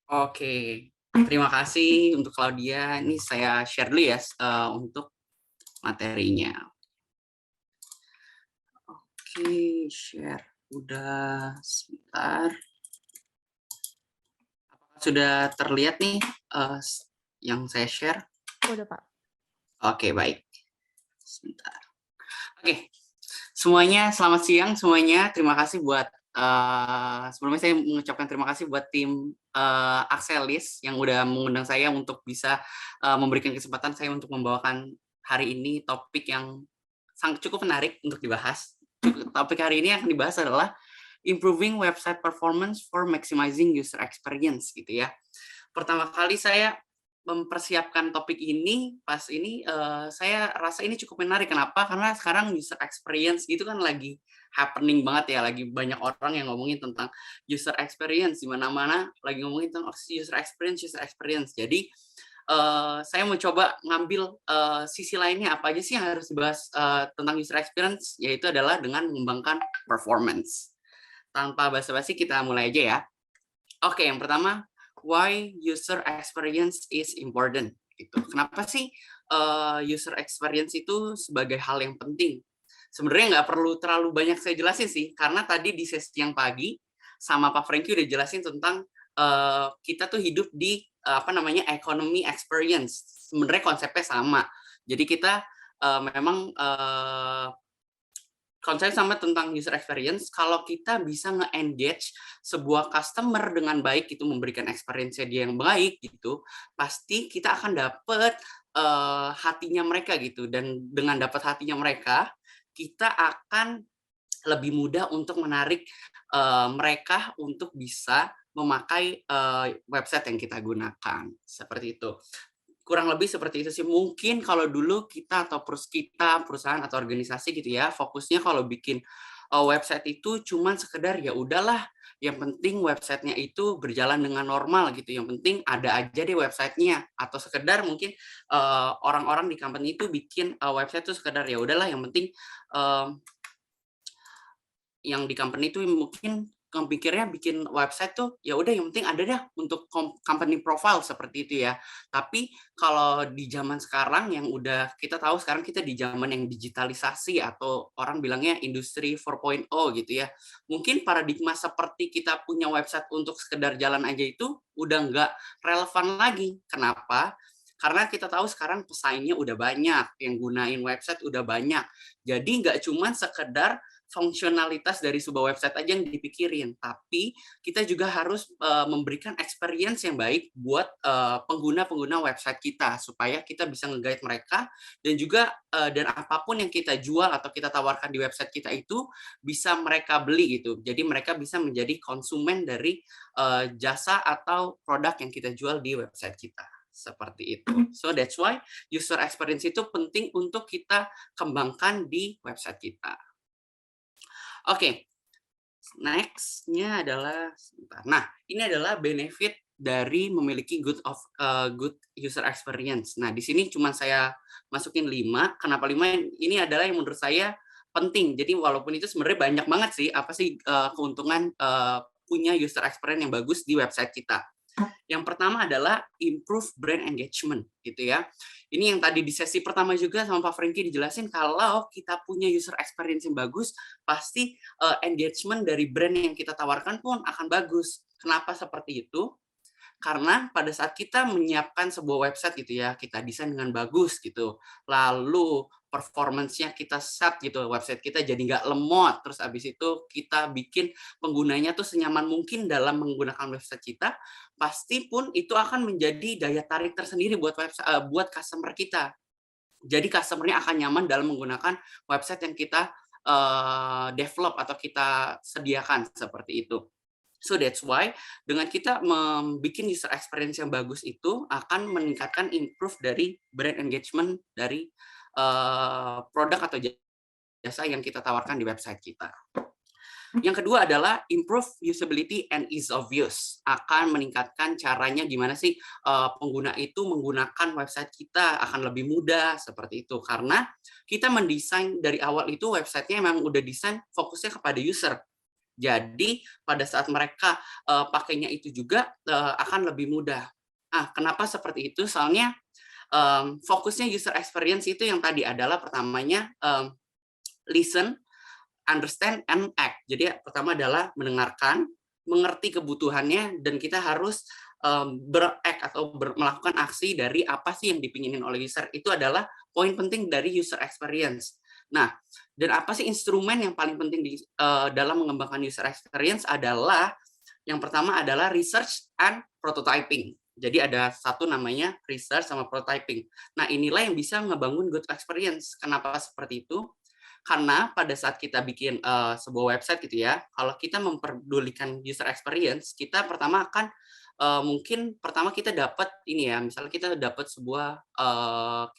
Oke, terima kasih untuk Claudia. Ini saya share dulu ya untuk materinya. Oke, share. Udah sebentar. Apakah sudah terlihat nih eh, yang saya share? Udah, Pak. Oke, baik. Sebentar. Oke, semuanya selamat siang semuanya. Terima kasih buat sebelumnya saya mengucapkan terima kasih buat tim Axelis yang udah mengundang saya untuk bisa memberikan kesempatan saya untuk membawakan hari ini topik yang sangat cukup menarik untuk dibahas. Topik hari ini yang akan dibahas adalah improving website performance for maximizing user experience gitu ya. Pertama kali saya mempersiapkan topik ini, pas ini saya rasa ini cukup menarik. Kenapa? Karena sekarang user experience gitu kan lagi happening banget ya, lagi banyak orang yang ngomongin tentang user experience, di mana-mana lagi ngomongin tentang user experience, user experience. Jadi saya mau coba ngambil sisi lainnya apa aja sih yang harus dibahas tentang user experience, yaitu adalah dengan mengembangkan performance. Tanpa basa-basi kita mulai aja ya. Oke, yang pertama, why user experience is important. Gitu. Kenapa sih user experience itu sebagai hal yang penting? Sebenarnya nggak perlu terlalu banyak saya jelasin sih, karena tadi di sesi yang pagi sama Pak Franky udah jelasin tentang kita tuh hidup di apa namanya economy experience. Sebenarnya konsepnya sama. Jadi kita memang konsep sama tentang user experience, kalau kita bisa nge-engage sebuah customer dengan baik, itu memberikan experience dia yang baik gitu, pasti kita akan dapet hatinya mereka gitu. Dan dengan dapat hatinya mereka, kita akan lebih mudah untuk menarik mereka untuk bisa memakai website yang kita gunakan. Seperti itu. Kurang lebih seperti itu sih. Mungkin kalau dulu kita atau perusahaan atau organisasi gitu ya, fokusnya kalau bikin website itu cuman sekedar ya udahlah, yang penting websitenya itu berjalan dengan normal gitu. Yang penting ada aja deh websitenya, atau sekedar mungkin orang-orang di company itu bikin website itu sekedar ya udahlah, yang penting yang di company itu mungkin pikirnya bikin website tuh ya udah yang penting ada dah untuk company profile seperti itu ya. Tapi kalau di zaman sekarang yang udah kita tahu sekarang kita di zaman yang digitalisasi atau orang bilangnya industri 4.0 gitu ya. Mungkin paradigma seperti kita punya website untuk sekedar jalan aja itu udah nggak relevan lagi. Kenapa? Karena kita tahu sekarang pesaingnya udah banyak, yang gunain website udah banyak. Jadi nggak cuma sekedar fungsionalitas dari sebuah website aja yang dipikirin, tapi kita juga harus memberikan experience yang baik buat pengguna-pengguna website kita supaya kita bisa nge-guide mereka, dan juga dan apapun yang kita jual atau kita tawarkan di website kita itu bisa mereka beli gitu. Jadi mereka bisa menjadi konsumen dari jasa atau produk yang kita jual di website kita. Seperti itu. So that's why user experience itu penting untuk kita kembangkan di website kita. Oke, next-nya adalah sebentar. Nah, ini adalah benefit dari memiliki good user experience. Nah, di sini cuma saya masukin 5. Kenapa 5? Ini adalah yang menurut saya penting. Jadi walaupun itu sebenarnya banyak banget sih apa sih keuntungan punya user experience yang bagus di website kita. Yang pertama adalah improve brand engagement gitu ya. Ini yang tadi di sesi pertama juga sama Pak Franky dijelasin, kalau kita punya user experience yang bagus, pasti engagement dari brand yang kita tawarkan pun akan bagus. Kenapa seperti itu? Karena pada saat kita menyiapkan sebuah website gitu ya, kita desain dengan bagus gitu, lalu performance-nya kita set gitu, website kita jadi nggak lemot, terus abis itu kita bikin penggunanya tuh senyaman mungkin dalam menggunakan website kita, pasti pun itu akan menjadi daya tarik tersendiri buat customer kita. Jadi customer-nya akan nyaman dalam menggunakan website yang kita develop atau kita sediakan seperti itu. So that's why dengan kita membuat user experience yang bagus itu akan meningkatkan improve dari brand engagement dari produk atau jasa yang kita tawarkan di website kita. Yang kedua adalah improve usability and ease of use. Akan meningkatkan caranya gimana sih pengguna itu menggunakan website kita akan lebih mudah seperti itu. Karena kita mendesain dari awal itu websitenya memang udah desain fokusnya kepada user. Jadi pada saat mereka pakainya itu juga akan lebih mudah. Ah, kenapa seperti itu? Soalnya fokusnya user experience itu yang tadi adalah pertamanya listen, understand, and act. Jadi pertama adalah mendengarkan, mengerti kebutuhannya, dan kita harus ber-act atau melakukan aksi dari apa sih yang dipinginin oleh user. Itu adalah poin penting dari user experience. Nah, dan apa sih instrumen yang paling penting dalam mengembangkan user experience adalah yang pertama adalah research and prototyping. Jadi ada satu namanya research sama prototyping. Nah, inilah yang bisa ngebangun good experience. Kenapa seperti itu? Karena pada saat kita bikin sebuah website gitu ya, kalau kita memperdulikan user experience, kita pertama akan mungkin pertama kita dapat ini ya, misalnya kita dapat sebuah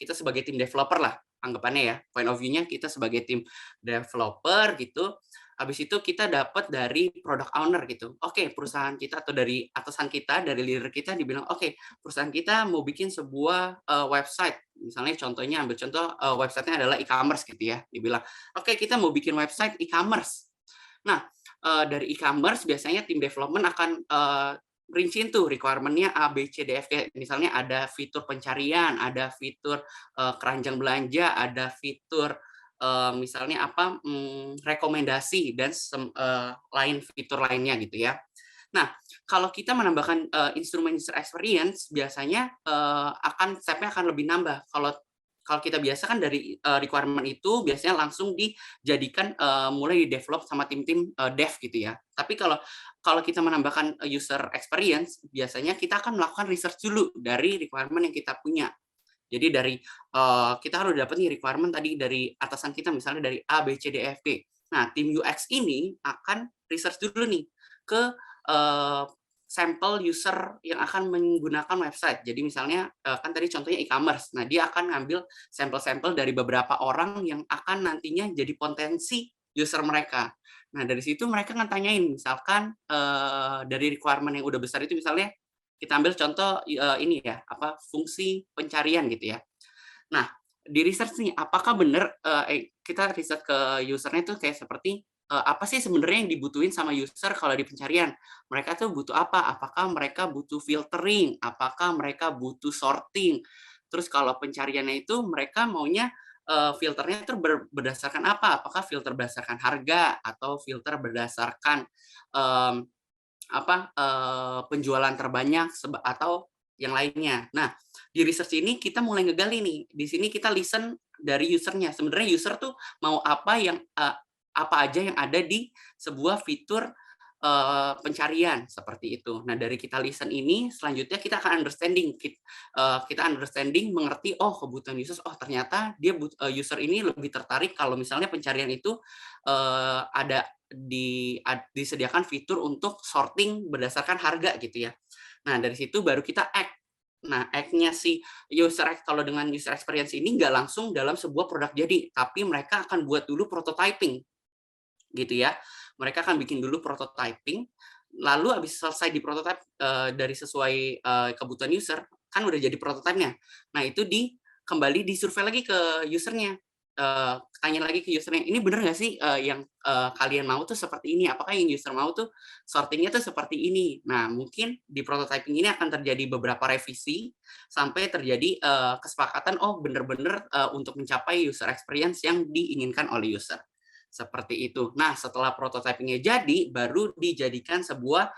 kita sebagai tim developer lah anggapannya ya, point of view-nya kita sebagai tim developer gitu. Habis itu kita dapat dari product owner gitu. Oke, perusahaan kita atau dari atasan kita, dari leader kita dibilang, "Oke, perusahaan kita mau bikin sebuah website." Misalnya contohnya ambil contoh website-nya adalah e-commerce gitu ya. Dibilang, "Oke, kita mau bikin website e-commerce." Nah, dari e-commerce biasanya tim development akan rinciin tuh requirement-nya A, B, C, D, F, G. Misalnya ada fitur pencarian, ada fitur keranjang belanja, ada fitur misalnya apa rekomendasi dan lain fitur lainnya gitu ya. Nah, kalau kita menambahkan instrumen user experience, biasanya akan step-nya akan lebih nambah. Kalau kalau kita biasa kan dari requirement itu biasanya langsung dijadikan mulai di-develop sama tim-tim dev gitu ya. Tapi kalau kalau kita menambahkan user experience, biasanya kita akan melakukan research dulu dari requirement yang kita punya. Jadi dari kita harus dapat nih requirement tadi dari atasan kita misalnya dari A, B, C, D, E, F, G. Nah, tim UX ini akan research dulu nih ke sampel user yang akan menggunakan website. Jadi misalnya kan tadi contohnya e-commerce. Nah, dia akan ngambil sampel-sampel dari beberapa orang yang akan nantinya jadi potensi user mereka. Nah, dari situ mereka akan tanyain misalkan dari requirement yang udah besar itu misalnya kita ambil contoh ini ya, apa fungsi pencarian gitu ya. Nah, di research nih, apakah benar kita riset ke usernya itu kayak seperti apa sih sebenarnya yang dibutuhin sama user kalau di pencarian? Mereka tuh butuh apa? Apakah mereka butuh filtering? Apakah mereka butuh sorting? Terus kalau pencariannya itu mereka maunya filternya itu berdasarkan apa? Apakah filter berdasarkan harga atau filter berdasarkan um, apa penjualan terbanyak atau yang lainnya. Nah, di research ini kita mulai ngegali nih. Di sini kita listen dari usernya. Sebenarnya user tuh mau apa yang apa aja yang ada di sebuah fitur pencarian seperti itu. Nah, dari kita listen ini selanjutnya kita akan understanding kita understanding mengerti oh kebutuhan user oh ternyata dia user ini lebih tertarik kalau misalnya pencarian itu ada disediakan fitur untuk sorting berdasarkan harga gitu ya. Nah, dari situ baru kita act. Nah, act-nya si kalau dengan user experience ini nggak langsung dalam sebuah produk jadi, tapi mereka akan buat dulu prototyping gitu ya. Mereka akan bikin dulu prototyping, lalu habis selesai di prototype dari sesuai kebutuhan user, kan udah jadi prototype-nya. Nah, itu kembali disurvei lagi ke usernya. Tanya lagi ke usernya, ini bener nggak sih yang kalian mau tuh seperti ini? Apakah yang user mau tuh sortingnya tuh seperti ini? Nah, mungkin di prototyping ini akan terjadi beberapa revisi sampai terjadi kesepakatan, oh bener-bener untuk mencapai user experience yang diinginkan oleh user. Seperti itu. Nah, setelah prototypingnya jadi, baru dijadikan sebuah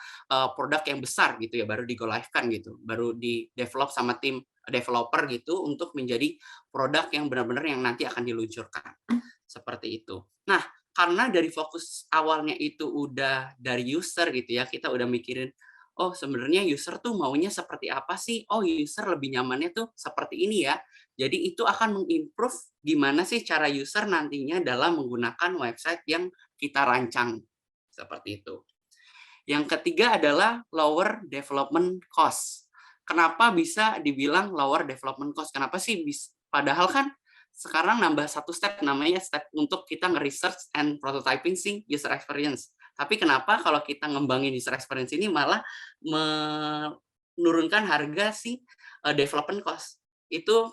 produk yang besar gitu ya, baru di-go live-kan gitu, baru di-develop sama tim developer gitu untuk menjadi produk yang benar-benar yang nanti akan diluncurkan. Seperti itu. Nah, karena dari fokus awalnya itu udah dari user gitu ya, kita udah mikirin, oh sebenarnya user tuh maunya seperti apa sih? Oh user lebih nyamannya tuh seperti ini ya. Jadi itu akan mengimprove gimana sih cara user nantinya dalam menggunakan website yang kita rancang. Seperti itu. Yang ketiga adalah lower development cost. Kenapa bisa dibilang lower development cost? Kenapa sih padahal kan sekarang nambah satu step namanya step untuk kita nge-research and prototyping sih user experience. Tapi kenapa kalau kita ngembangin user experience ini malah menurunkan harga si development cost? Itu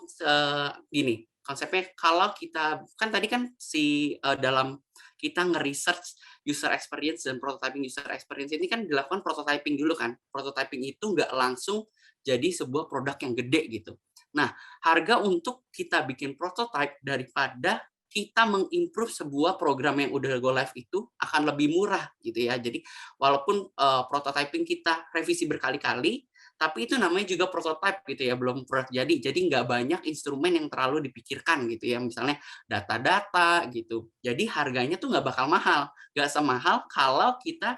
gini, konsepnya kalau kita kan tadi kan si dalam kita nge-research user experience dan prototyping user experience ini kan dilakukan prototyping dulu kan. Prototyping itu nggak langsung jadi sebuah produk yang gede gitu. Nah, harga untuk kita bikin prototype daripada kita mengimprove sebuah program yang udah go live itu akan lebih murah gitu ya. Jadi walaupun prototyping kita revisi berkali-kali, tapi itu namanya juga prototype gitu ya, belum produk jadi. Jadi nggak banyak instrumen yang terlalu dipikirkan gitu ya, misalnya data-data gitu. Jadi harganya tuh nggak bakal mahal, nggak semahal kalau kita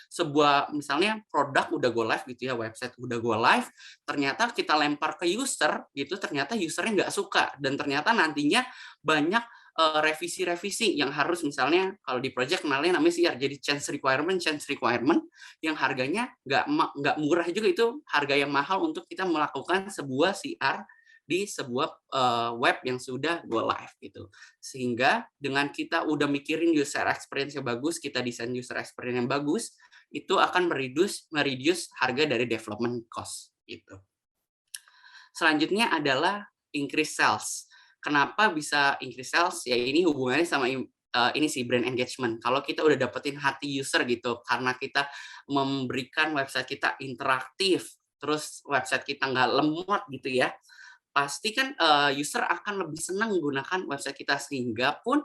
sebuah misalnya produk udah go live gitu ya, website udah go live, ternyata kita lempar ke user gitu, ternyata usernya nggak suka dan ternyata nantinya banyak revisi-revisi yang harus misalnya kalau di project kenalnya namanya CR, jadi change requirement yang harganya nggak murah juga, itu harga yang mahal untuk kita melakukan sebuah CR di sebuah web yang sudah go live gitu. Sehingga dengan kita udah mikirin user experience yang bagus, kita desain user experience yang bagus, itu akan mereduce harga dari development cost gitu. Selanjutnya adalah increase sales. Kenapa bisa increase sales? Ya ini hubungannya sama ini sih, brand engagement. Kalau kita udah dapetin hati user gitu, karena kita memberikan website kita interaktif, terus website kita nggak lemot gitu ya, pasti kan user akan lebih senang menggunakan website kita, sehingga pun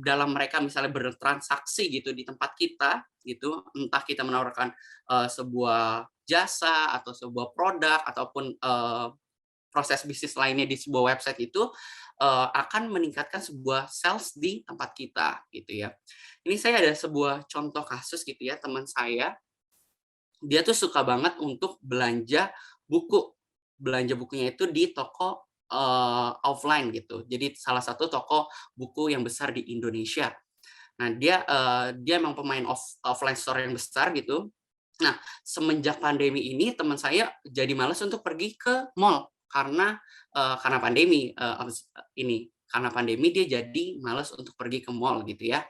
dalam mereka misalnya bertransaksi gitu di tempat kita gitu, entah kita menawarkan sebuah jasa atau sebuah produk ataupun proses bisnis lainnya di sebuah website itu akan meningkatkan sebuah sales di tempat kita gitu ya. Ini saya ada sebuah contoh kasus gitu ya, teman saya dia tuh suka banget untuk belanja buku. Belanja bukunya itu di toko offline gitu. Jadi salah satu toko buku yang besar di Indonesia. Nah, dia emang pemain offline store yang besar gitu. Nah, semenjak pandemi ini teman saya jadi malas untuk pergi ke mall karena pandemi karena pandemi dia jadi malas untuk pergi ke mall gitu ya.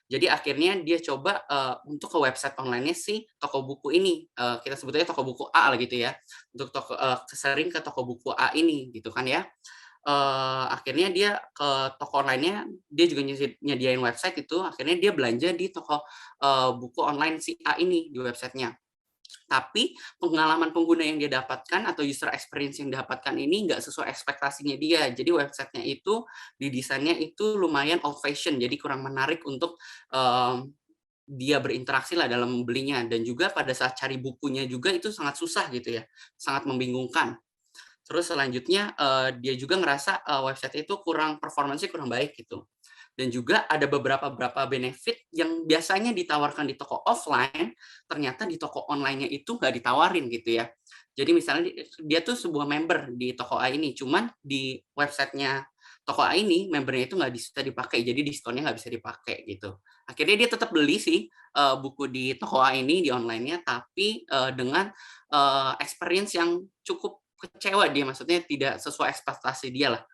Jadi akhirnya dia coba untuk ke website online-nya si toko buku ini, kita sebutnya toko buku A lah gitu ya. Untuk sering ke toko buku A ini gitu kan ya. Akhirnya dia ke toko online-nya, dia juga nyediain website itu, akhirnya dia belanja di toko buku online si A ini di websitenya. Tapi pengalaman pengguna yang dia dapatkan atau user experience yang didapatkan ini nggak sesuai ekspektasinya dia. Jadi websitenya itu didesainnya itu lumayan old fashion, jadi kurang menarik untuk dia berinteraksi lah dalam membelinya, dan juga pada saat cari bukunya juga itu sangat susah gitu ya, sangat membingungkan. Terus selanjutnya dia juga ngerasa website itu performanya kurang baik gitu. Dan juga ada beberapa benefit yang biasanya ditawarkan di toko offline, ternyata di toko online-nya itu nggak ditawarin gitu ya. Jadi misalnya dia tuh sebuah member di toko A ini, cuman di websitenya toko A ini membernya itu nggak bisa dipakai, jadi diskonnya nggak bisa dipakai gitu. Akhirnya dia tetap beli sih buku di toko A ini di online-nya, tapi dengan experience yang cukup kecewa dia, maksudnya tidak sesuai ekspektasi dia lah,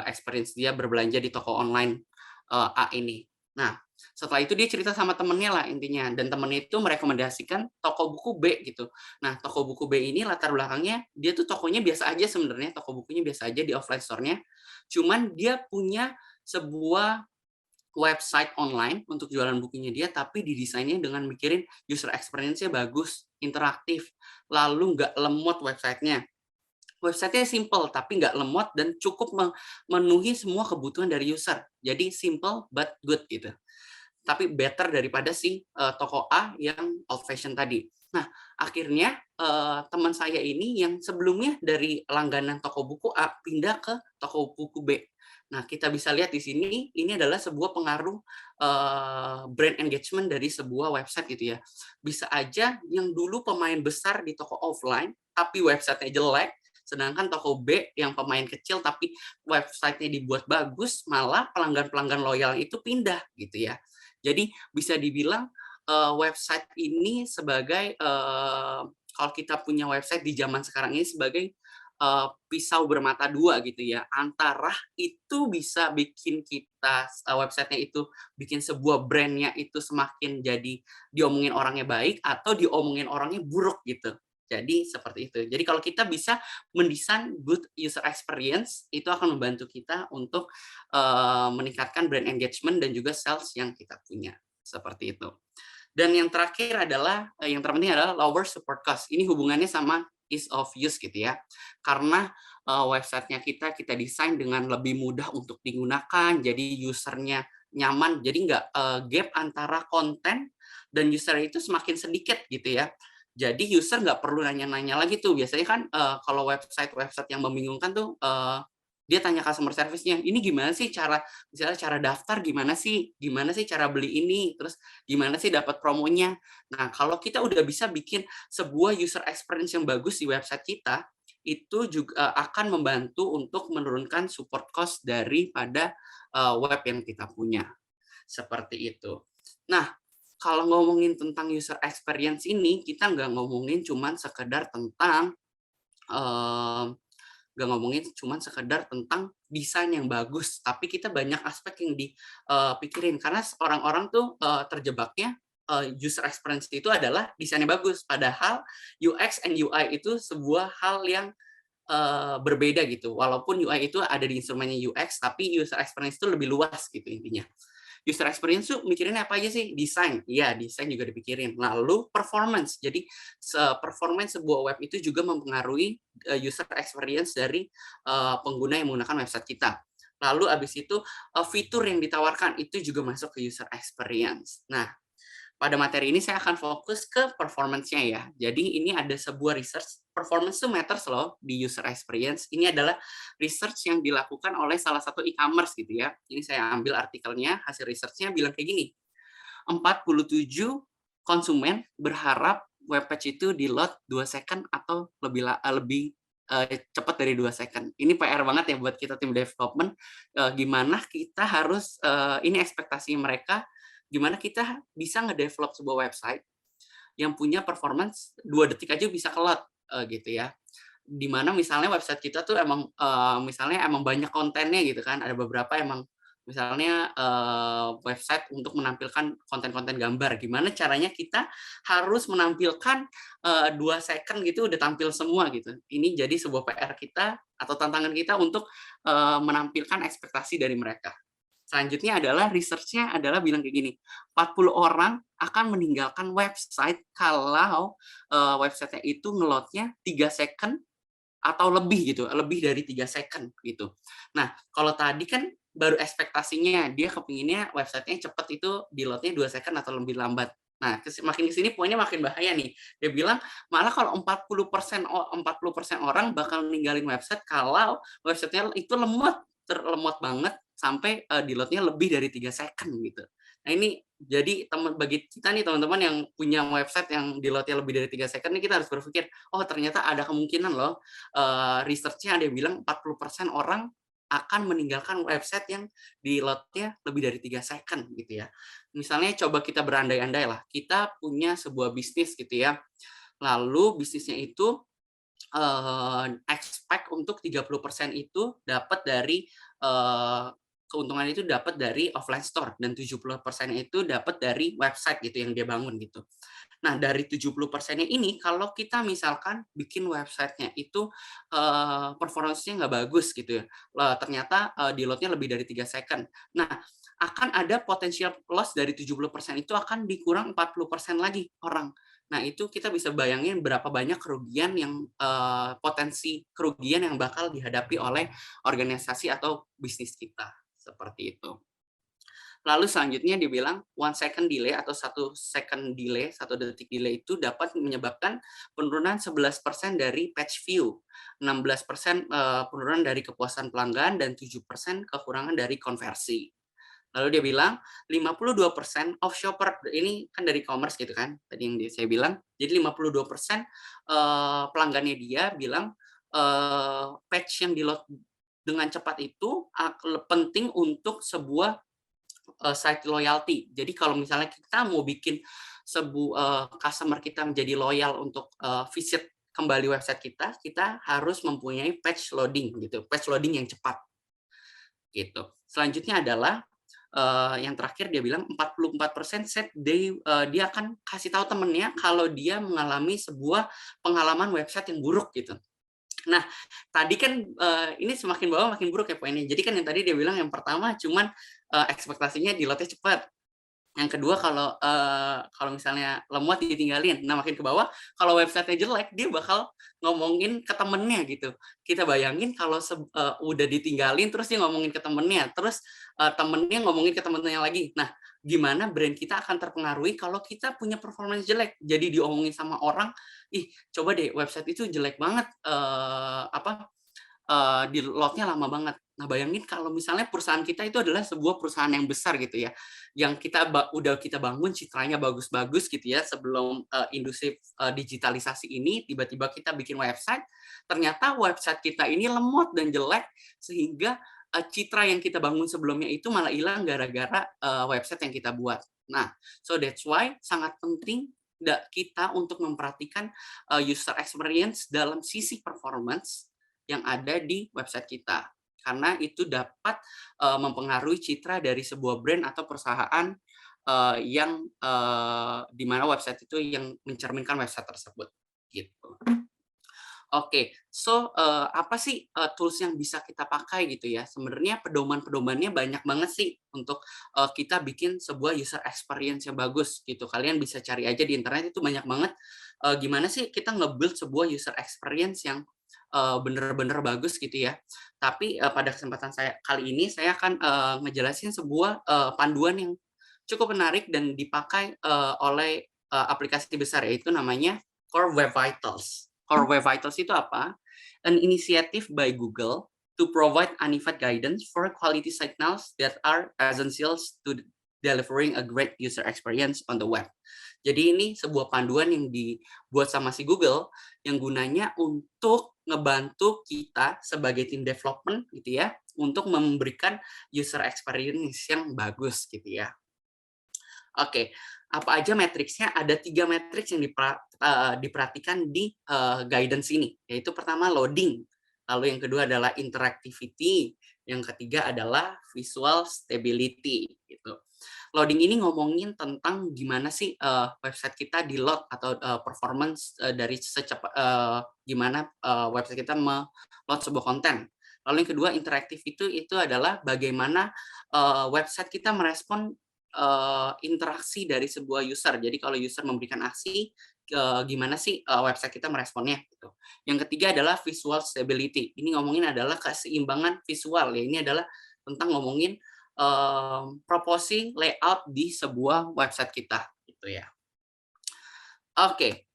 experience dia berbelanja di toko online A ini. Nah, setelah itu dia cerita sama temennya lah intinya, dan temennya itu merekomendasikan toko buku B gitu. Nah, toko buku B ini latar belakangnya dia tuh tokonya biasa aja sebenarnya, toko bukunya biasa aja di offline store-nya. Cuman dia punya sebuah website online untuk jualan bukunya dia, tapi didesainnya dengan mikirin user experience-nya bagus, interaktif, lalu nggak lemot websitenya. Website-nya simple, tapi nggak lemot dan cukup memenuhi semua kebutuhan dari user. Jadi simple but good gitu. Tapi better daripada si toko A yang old fashion tadi. Nah, akhirnya teman saya ini yang sebelumnya dari langganan toko buku A pindah ke toko buku B. Nah, kita bisa lihat di sini ini adalah sebuah pengaruh brand engagement dari sebuah website gitu ya. Bisa aja yang dulu pemain besar di toko offline tapi website-nya jelek, sedangkan toko B yang pemain kecil tapi website-nya dibuat bagus, malah pelanggan-pelanggan loyal itu pindah gitu ya. Jadi bisa dibilang website ini sebagai kalau kita punya website di zaman sekarang ini sebagai pisau bermata dua gitu ya. Antara itu bisa bikin kita websitenya itu bikin sebuah brandnya itu semakin jadi diomongin orangnya baik atau diomongin orangnya buruk gitu. Jadi seperti itu. Jadi kalau kita bisa mendesain good user experience, itu akan membantu kita untuk meningkatkan brand engagement dan juga sales yang kita punya, seperti itu. Dan yang terakhir adalah, yang terpenting adalah lower support cost. Ini hubungannya sama ease of use gitu ya. Karena, website-nya kita desain dengan lebih mudah untuk digunakan, jadi user-nya nyaman, jadi nggak, gap antara konten dan user itu semakin sedikit gitu ya. Jadi user nggak perlu nanya-nanya lagi tuh, biasanya kan, kalau website-website yang membingungkan tuh, dia tanya customer service-nya, "Ini gimana sih cara misalnya cara daftar gimana sih? Gimana sih cara beli ini? Terus gimana sih dapat promonya?" Nah, kalau kita udah bisa bikin sebuah user experience yang bagus di website kita, itu juga akan membantu untuk menurunkan support cost daripada, web yang kita punya, seperti itu. Nah, kalau ngomongin tentang user experience ini, kita nggak ngomongin cuman sekedar tentang, mmm nggak ngomongin cuman sekedar tentang desain yang bagus, tapi kita banyak aspek yang dipikirin karena orang-orang tuh, terjebaknya, user experience itu adalah desainnya bagus, padahal UX and UI itu sebuah hal yang, berbeda gitu. Walaupun UI itu ada di instrumennya UX, tapi user experience itu lebih luas gitu intinya. User experience tuh mikirin apa aja sih? Desain, iya desain juga dipikirin. Lalu performance, jadi performance sebuah web itu juga mempengaruhi user experience dari pengguna yang menggunakan website kita. Lalu abis itu fitur yang ditawarkan itu juga masuk ke user experience. Nah, pada materi ini saya akan fokus ke performance-nya ya. Jadi ini ada sebuah research, performance itu matters loh di user experience. Ini adalah research yang dilakukan oleh salah satu e-commerce gitu ya. Ini saya ambil artikelnya, hasil research-nya bilang kayak gini, 47 konsumen berharap web page itu di-load 2 second atau lebih cepat dari 2 second. Ini PR banget ya buat kita tim development, gimana kita harus ini ekspektasi mereka, gimana kita bisa ngedevelop sebuah website yang punya performance 2 detik aja bisa ke-load, gitu ya. Di mana misalnya website kita tuh emang, misalnya emang banyak kontennya gitu kan, ada beberapa emang misalnya, website untuk menampilkan konten-konten gambar, gimana caranya kita harus menampilkan, 2 second gitu udah tampil semua gitu. Ini jadi sebuah PR kita atau tantangan kita untuk, menampilkan ekspektasi dari mereka. Selanjutnya adalah research-nya adalah bilang kayak gini, 40 orang akan meninggalkan website kalau, website-nya itu nge-load-nya 3 second atau lebih gitu, lebih dari 3 second gitu. Nah, kalau tadi kan baru ekspektasinya, dia kepinginnya website-nya cepet itu di-load-nya 2 second atau lebih lambat. Nah, makin ke sini poinnya makin bahaya nih. Dia bilang malah kalau 40% orang bakal ninggalin website kalau website-nya itu lemot banget sampai, di-load-nya lebih dari 3 second gitu. Nah ini jadi bagi kita nih teman-teman yang punya website yang di-load-nya lebih dari 3 second nih kita harus berpikir, "Oh ternyata ada kemungkinan loh, research-nya ada yang bilang 40% orang akan meninggalkan website yang di-load-nya lebih dari 3 second," gitu ya. Misalnya coba kita berandai-andai lah, kita punya sebuah bisnis gitu ya, lalu bisnisnya itu, expect untuk 30% itu dapat dari, keuntungan itu dapat dari offline store dan 70% itu dapat dari website gitu yang dia bangun gitu. Nah, dari 70%-nya ini kalau kita misalkan bikin website-nya itu, performance-nya nggak bagus gitu ya, ternyata, di-load-nya lebih dari 3 second. Nah, akan ada potensial loss dari 70% itu akan dikurang 40% lagi orang. Nah, itu kita bisa bayangin berapa banyak kerugian yang, potensi kerugian yang bakal dihadapi oleh organisasi atau bisnis kita, seperti itu. Lalu selanjutnya dibilang 1 second delay atau 1 second delay, 1 detik delay itu dapat menyebabkan penurunan 11% dari page view, 16% penurunan dari kepuasan pelanggan, dan 7% kekurangan dari konversi. Lalu dia bilang 52% of shopper, ini kan dari e-commerce gitu kan, tadi yang saya bilang. Jadi 52% pelanggannya dia bilang page yang di-load dengan cepat itu penting untuk sebuah site loyalty. Jadi kalau misalnya kita mau bikin customer kita menjadi loyal untuk, visit kembali website kita, kita harus mempunyai page loading gitu, page loading yang cepat, gitu. Selanjutnya adalah, yang terakhir dia bilang 44% said dia akan kasih tahu temennya kalau dia mengalami sebuah pengalaman website yang buruk gitu. Nah, tadi kan, ini semakin bawah makin buruk ya poinnya. Jadi kan yang tadi dia bilang yang pertama cuman, ekspektasinya di-load-nya cepat. Yang kedua kalau misalnya lemot ditinggalin. Nah, makin ke bawah kalau website-nya jelek dia bakal ngomongin ke temennya gitu. Kita bayangin kalau udah ditinggalin terus dia ngomongin ke temennya, terus, temennya ngomongin ke temennya lagi. Nah, gimana brand kita akan terpengaruhi kalau kita punya performance jelek. Jadi diomongin sama orang, "Ih, coba deh website itu jelek banget, di load-nya lama banget." Nah, bayangin kalau misalnya perusahaan kita itu adalah sebuah perusahaan yang besar gitu ya, yang udah kita bangun citranya bagus-bagus gitu ya sebelum, industri, digitalisasi ini, tiba-tiba kita bikin website, ternyata website kita ini lemot dan jelek sehingga, citra yang kita bangun sebelumnya itu malah hilang gara-gara, website yang kita buat. Nah, so that's why sangat penting kita untuk memperhatikan, user experience dalam sisi performance yang ada di website kita. Karena itu dapat, mempengaruhi citra dari sebuah brand atau perusahaan, yang, di mana website itu yang mencerminkan website tersebut, gitu. Oke, so, apa sih, tools yang bisa kita pakai gitu ya? Sebenarnya pedoman-pedomannya banyak banget sih untuk, kita bikin sebuah user experience yang bagus gitu. Kalian bisa cari aja di internet itu banyak banget, gimana sih kita nge-build sebuah user experience yang, bener-bener bagus gitu ya. Tapi, pada kesempatan saya kali ini saya akan, ngejelasin sebuah, panduan yang cukup menarik dan dipakai, oleh, aplikasi besar yaitu namanya Core Web Vitals. Core Web Vitals itu apa? An initiative by Google to provide unified guidance for quality signals that are essential to delivering a great user experience on the web. Jadi ini sebuah panduan yang dibuat sama si Google yang gunanya untuk ngebantu kita sebagai tim development gitu ya, untuk memberikan user experience yang bagus gitu ya. Oke, apa aja matriksnya? Ada 3 matriks yang diperhatikan di, guidance ini, yaitu pertama loading, lalu yang kedua adalah interactivity, yang ketiga adalah visual stability, gitu. Loading ini ngomongin tentang gimana sih, website kita di-load atau, performance, dari gimana, website kita me-load sebuah konten. Lalu yang kedua interaktif itu adalah bagaimana, website kita merespon interaksi dari sebuah user. Jadi kalau user memberikan aksi, gimana sih, website kita meresponnya gitu. Yang ketiga adalah visual stability. Ini ngomongin adalah keseimbangan visual ya. Ini adalah tentang ngomongin, proporsi layout di sebuah website kita gitu ya. Oke,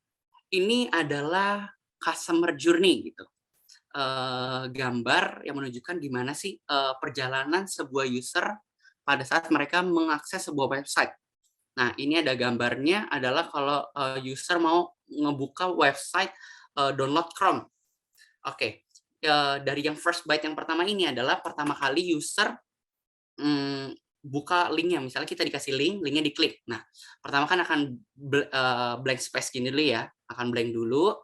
ini adalah customer journey gitu. Gambar yang menunjukkan gimana sih, perjalanan sebuah user pada saat mereka mengakses sebuah website. Nah, ini ada gambarnya adalah kalau, user mau ngebuka website, download Chrome. Oke, dari yang first byte yang pertama ini adalah pertama kali user, buka linknya, misalnya kita dikasih link, linknya diklik. Nah, pertama kan akan blank space gini dulu ya, akan blank dulu,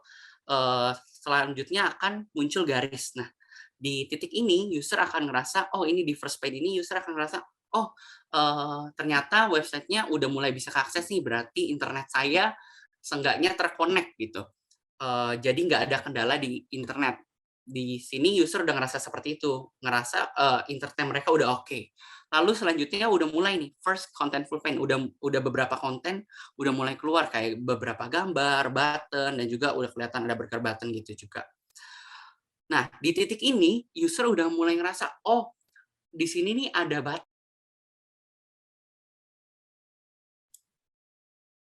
selanjutnya akan muncul garis. Nah, di titik ini user akan ngerasa, oh ini di first page ini user akan ngerasa, oh, ternyata websitenya udah mulai bisa keakses nih, berarti internet saya seenggaknya terkonek gitu. Jadi nggak ada kendala di internet. Di sini user udah ngerasa seperti itu, ngerasa, internet mereka udah oke. Lalu selanjutnya udah mulai nih, first contentful paint, udah beberapa konten udah mulai keluar, kayak beberapa gambar, button, dan juga udah kelihatan ada burger button gitu juga. Nah, di titik ini user udah mulai ngerasa, oh di sini nih ada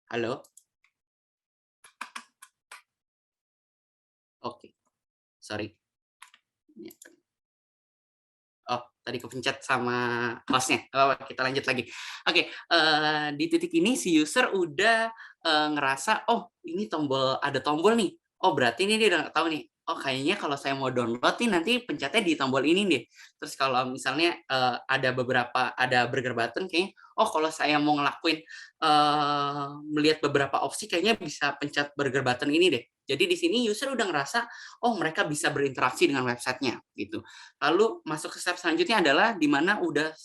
halo? Oke, sorry. Oh, tadi kepencet sama host-nya. Oh, kita lanjut lagi. Oke, di titik ini si user udah, ngerasa, "Oh, ini ada tombol nih. Oh, berarti ini dia udah tahu nih, oh kayaknya kalau saya mau download nih nanti pencetnya di tombol ini deh. Terus kalau misalnya ada burger button kayaknya, oh kalau saya mau ngelakuin melihat beberapa opsi kayaknya bisa pencet burger button ini deh. Jadi di sini user udah ngerasa, oh mereka bisa berinteraksi dengan websitenya gitu. Lalu masuk ke step selanjutnya adalah di mana udah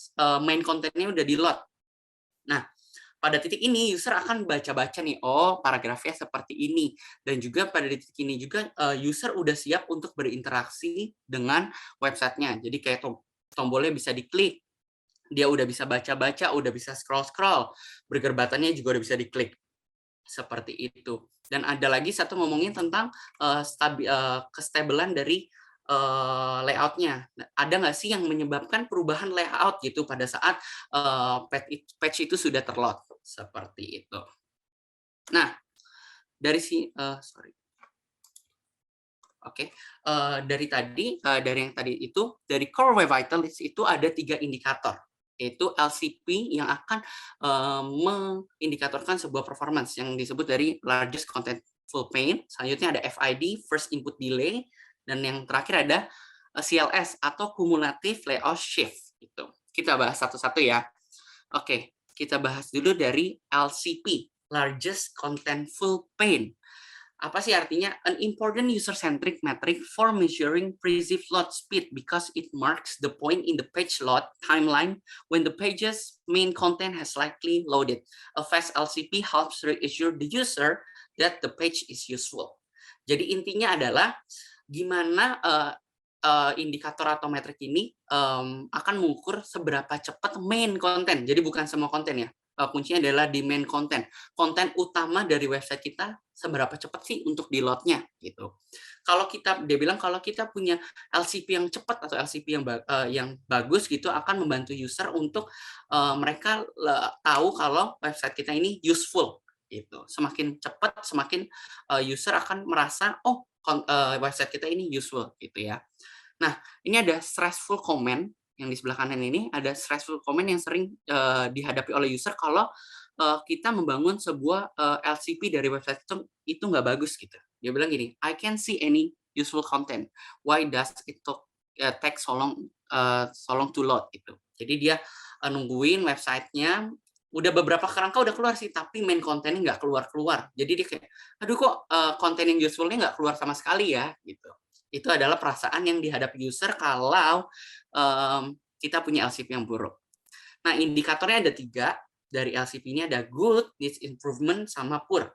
main kontennya udah di load. Nah, pada titik ini user akan baca-baca nih, oh paragrafnya seperti ini. Dan juga pada titik ini juga user udah siap untuk berinteraksi dengan websitenya. Jadi kayak tombolnya bisa diklik, dia udah bisa baca-baca, udah bisa scroll-scroll, burger button-nya juga udah bisa diklik. Seperti itu. Dan ada lagi satu ngomongin tentang kestabilan dari layout-nya. Ada nggak sih yang menyebabkan perubahan layout gitu pada saat page itu sudah terload? Seperti itu. Nah, dari sorry. Oke, dari yang tadi itu, dari Core Web Vitals itu ada 3 indikator, yaitu LCP yang akan mengindikatorkan sebuah performance yang disebut dari Largest Contentful Paint, selanjutnya ada FID, First Input Delay, dan yang terakhir ada CLS atau Cumulative Layout Shift. Gitu. Kita bahas satu-satu ya. Oke, kita bahas dulu dari LCP, Largest Contentful Paint. Apa sih artinya? An important user-centric metric for measuring perceived load speed because it marks the point in the page load timeline when the page's main content has likely loaded. A fast LCP helps reassure the user that the page is useful. Jadi intinya adalah gimana indikator atau metrik ini akan mengukur seberapa cepat main konten. Jadi bukan semua konten ya. Kuncinya adalah di main konten. Konten utama dari website kita seberapa cepat sih untuk di load-nya gitu. Dia bilang kalau kita punya LCP yang cepat atau LCP yang bagus gitu akan membantu user untuk mereka tahu kalau website kita ini useful gitu. Semakin cepat semakin user akan merasa oh website kita ini useful gitu ya. Nah, ini ada stressful comment yang di sebelah kanan ini, ada stressful comment yang sering dihadapi oleh user kalau kita membangun sebuah LCP dari website itu nggak bagus gitu. Dia bilang gini, I can't see any useful content. Why does it take so long to load gitu. Jadi dia nungguin websitenya udah beberapa kerangka udah keluar sih, tapi main kontennya nggak keluar-keluar. Jadi dia kayak, aduh kok konten yang usefulnya nggak keluar sama sekali ya gitu. Itu adalah perasaan yang dihadapi user kalau kita punya LCP yang buruk. Nah, indikatornya ada 3. Dari LCP ini ada good, needs improvement, sama poor.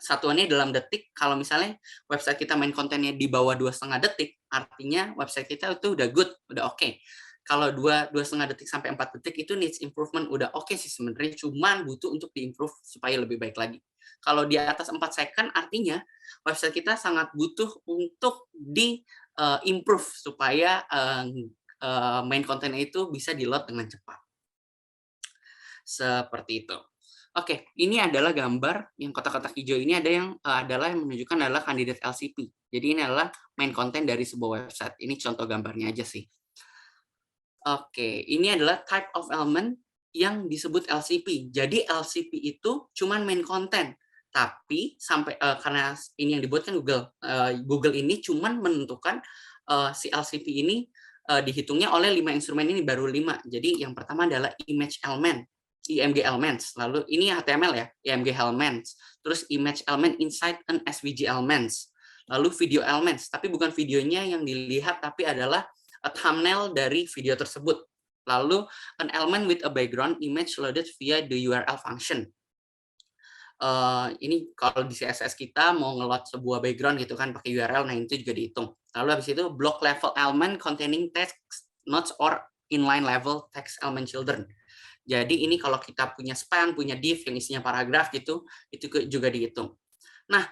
Satuannya dalam detik, kalau misalnya website kita main kontennya di bawah 2,5 detik, artinya website kita itu udah good, udah oke. Kalau 2,5 detik sampai 4 detik itu needs improvement, udah oke sih sebenarnya, cuman butuh untuk diimprove supaya lebih baik lagi. Kalau di atas 4 second, artinya website kita sangat butuh untuk di-improve supaya main kontennya itu bisa di-load dengan cepat. Seperti itu. Oke, ini adalah gambar yang kotak-kotak hijau ini adalah yang menunjukkan adalah kandidat LCP. Jadi ini adalah main konten dari sebuah website. Ini contoh gambarnya aja sih. Oke, ini adalah type of element yang disebut LCP. Jadi LCP itu cuman main konten. Tapi karena ini yang dibuat kan Google. Google ini cuman menentukan si LCP ini dihitungnya oleh 5 instrumen ini, baru 5. Jadi yang pertama adalah image element. IMG elements, lalu ini HTML ya, IMG elements, terus image element inside an SVG elements, lalu video elements, tapi bukan videonya yang dilihat, tapi adalah a thumbnail dari video tersebut, lalu an element with a background image loaded via the URL function. Ini kalau di CSS kita mau nge-load sebuah background gitu kan pakai URL, nah itu juga dihitung. Lalu habis itu block level element containing text notes or inline level text element children. Jadi ini kalau kita punya span, punya div yang isinya paragraf gitu, itu juga dihitung. Nah,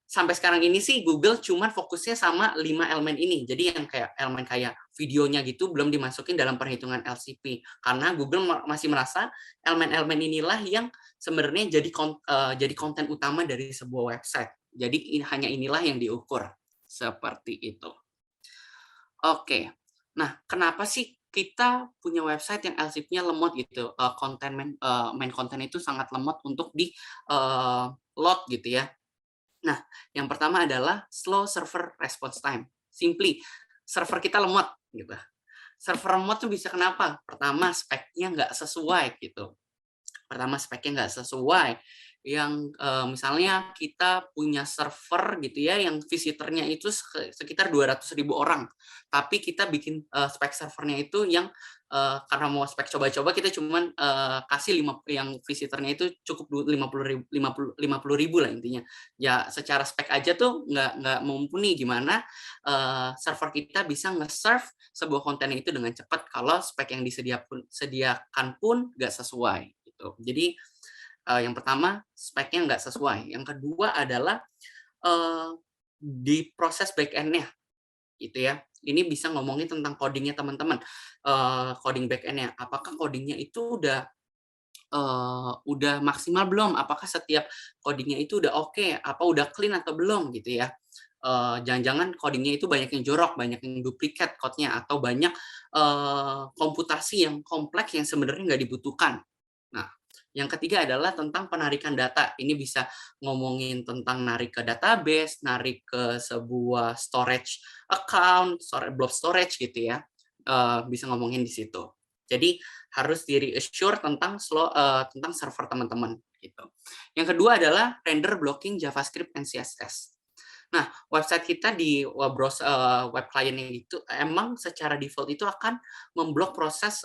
sampai sekarang ini sih Google cuma fokusnya sama 5 elemen ini. Jadi yang kayak elemen kayak videonya gitu belum dimasukin dalam perhitungan LCP. Karena Google masih merasa elemen-elemen inilah yang sebenarnya jadi konten utama dari sebuah website. Jadi hanya inilah yang diukur. Seperti itu. Oke. Nah, kenapa sih kita punya website yang LCP-nya lemot gitu, main konten itu sangat lemot untuk di load gitu ya. Nah, yang pertama adalah slow server response time. Simply, server kita lemot gitu. Server lemot tuh bisa kenapa? Pertama, speknya nggak sesuai gitu. Pertama, speknya nggak sesuai. Yang misalnya kita punya server gitu ya, yang visitornya itu sekitar 200.000 orang, tapi kita bikin spek servernya itu yang karena mau spek coba-coba kita cuman kasih yang visitornya itu cukup 50.000 lah intinya. Ya secara spek aja tuh nggak mumpuni, gimana server kita bisa nge-serve sebuah konten itu dengan cepat kalau spek yang disediakan pun nggak sesuai gitu. Jadi yang pertama speknya nggak sesuai. Yang kedua adalah di proses back end-nya gitu ya. Ini bisa ngomongin tentang coding-nya teman-teman. Coding back end-nya. Apakah coding-nya itu udah maksimal belum? Apakah setiap coding-nya itu udah oke? Apa udah clean atau belum gitu ya? Jangan-jangan coding-nya itu banyak yang jorok, banyak yang duplikat code-nya, atau banyak komputasi yang kompleks yang sebenarnya nggak dibutuhkan. Nah, yang ketiga adalah tentang penarikan data. Ini bisa ngomongin tentang narik ke database, narik ke sebuah storage account, blob storage gitu ya. Bisa ngomongin di situ. Jadi harus di reassure tentang tentang server teman-teman gitu. Yang kedua adalah render blocking JavaScript and CSS. Nah, website kita di web client-nya itu emang secara default itu akan memblok proses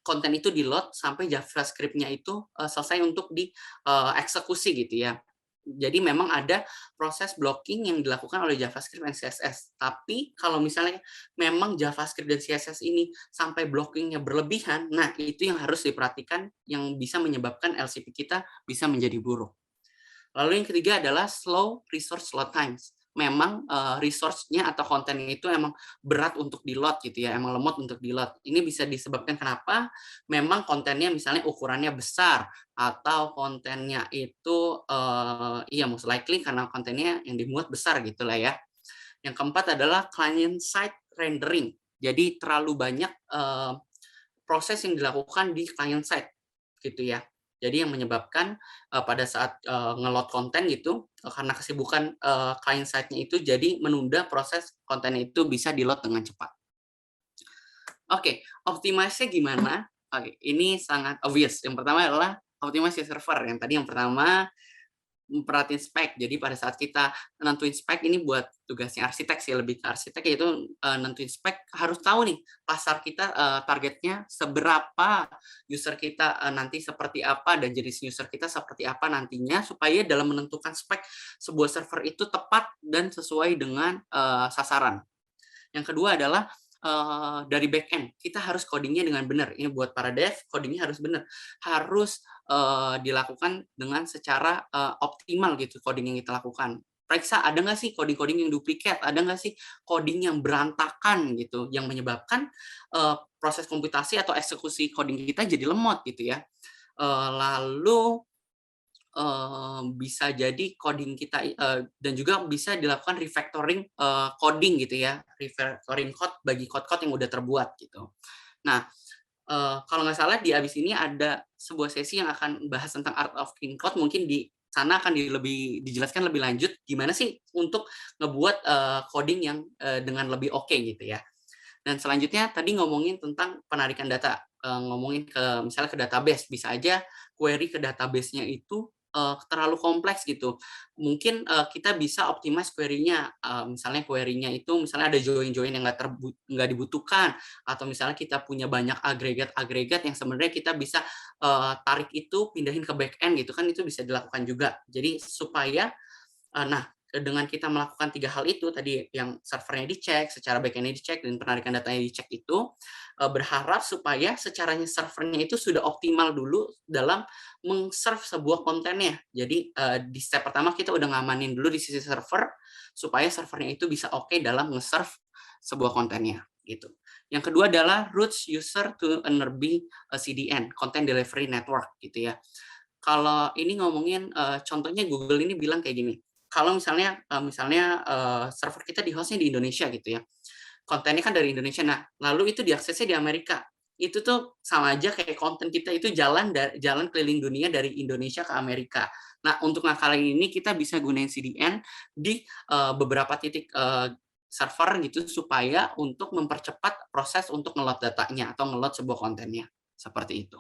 konten itu di-load sampai JavaScript-nya itu selesai untuk dieksekusi gitu ya. Jadi memang ada proses blocking yang dilakukan oleh JavaScript dan CSS. Tapi kalau misalnya memang JavaScript dan CSS ini sampai blockingnya berlebihan, nah itu yang harus diperhatikan yang bisa menyebabkan LCP kita bisa menjadi buruk. Lalu yang ketiga adalah slow resource load times. Memang resource-nya atau kontennya itu emang berat untuk di-load gitu ya, emang lemot untuk di-load. Ini bisa disebabkan kenapa? Memang kontennya misalnya ukurannya besar, atau kontennya itu iya most likely karena kontennya yang dimuat besar gitulah ya. Yang keempat adalah client side rendering. Jadi terlalu banyak proses yang dilakukan di client side gitu ya. Jadi yang menyebabkan pada saat nge-load konten gitu, karena kesibukan client side-nya itu jadi menunda proses kontennya itu bisa di-load dengan cepat. Oke, optimize-nya gimana? Oke, ini sangat obvious. Yang pertama adalah optimasi server. Yang tadi yang pertama memperhatiin spek. Jadi pada saat kita nentuin spek ini buat tugasnya arsitek sih, lebih ke arsitek yaitu nentuin spek harus tahu nih pasar kita targetnya seberapa, user kita nanti seperti apa, dan jenis user kita seperti apa nantinya, supaya dalam menentukan spek sebuah server itu tepat dan sesuai dengan sasaran. Yang kedua adalah dari back end, kita harus codingnya dengan benar. Ini buat para dev, codingnya harus benar. Harus dilakukan dengan secara optimal gitu coding yang kita lakukan. Periksa ada nggak sih coding-coding yang duplikat, ada nggak sih coding yang berantakan gitu, yang menyebabkan proses komputasi atau eksekusi coding kita jadi lemot gitu ya. Lalu bisa jadi coding kita dan juga bisa dilakukan refactoring coding gitu ya, refactoring code bagi code-code yang udah terbuat gitu. Nah, kalau nggak salah di abis ini ada sebuah sesi yang akan bahas tentang art of clean code, mungkin di sana akan dijelaskan lebih lanjut gimana sih untuk ngebuat coding yang dengan lebih oke gitu ya. Dan selanjutnya tadi ngomongin tentang penarikan data, ngomongin misalnya ke database, bisa aja query ke database-nya itu terlalu kompleks gitu. Mungkin kita bisa optimize query-nya, misalnya query-nya itu misalnya ada join-join yang nggak dibutuhkan, atau misalnya kita punya banyak agregat-agregat yang sebenarnya kita bisa tarik itu pindahin ke back end gitu kan, itu bisa dilakukan juga. Jadi supaya nah, dengan kita melakukan 3 hal itu tadi, yang servernya dicek, secara back-end-nya dicek, dan penarikan datanya dicek itu, berharap supaya secaranya servernya itu sudah optimal dulu dalam meng-serve sebuah kontennya. Jadi, di step pertama kita udah ngamanin dulu di sisi server, supaya servernya itu bisa oke dalam nge-serve sebuah kontennya, gitu. Yang kedua adalah routes user to a nearby CDN, Content Delivery Network, gitu ya. Kalau ini ngomongin, contohnya Google ini bilang kayak gini, kalau misalnya server kita di-host-nya di Indonesia gitu ya, kontennya kan dari Indonesia, nah lalu itu diaksesnya di Amerika, itu tuh sama aja kayak konten kita itu jalan keliling dunia dari Indonesia ke Amerika. Nah, untuk ngakalin ini kita bisa gunain CDN di beberapa titik server gitu supaya untuk mempercepat proses untuk nge-load datanya atau nge-load sebuah kontennya, seperti itu.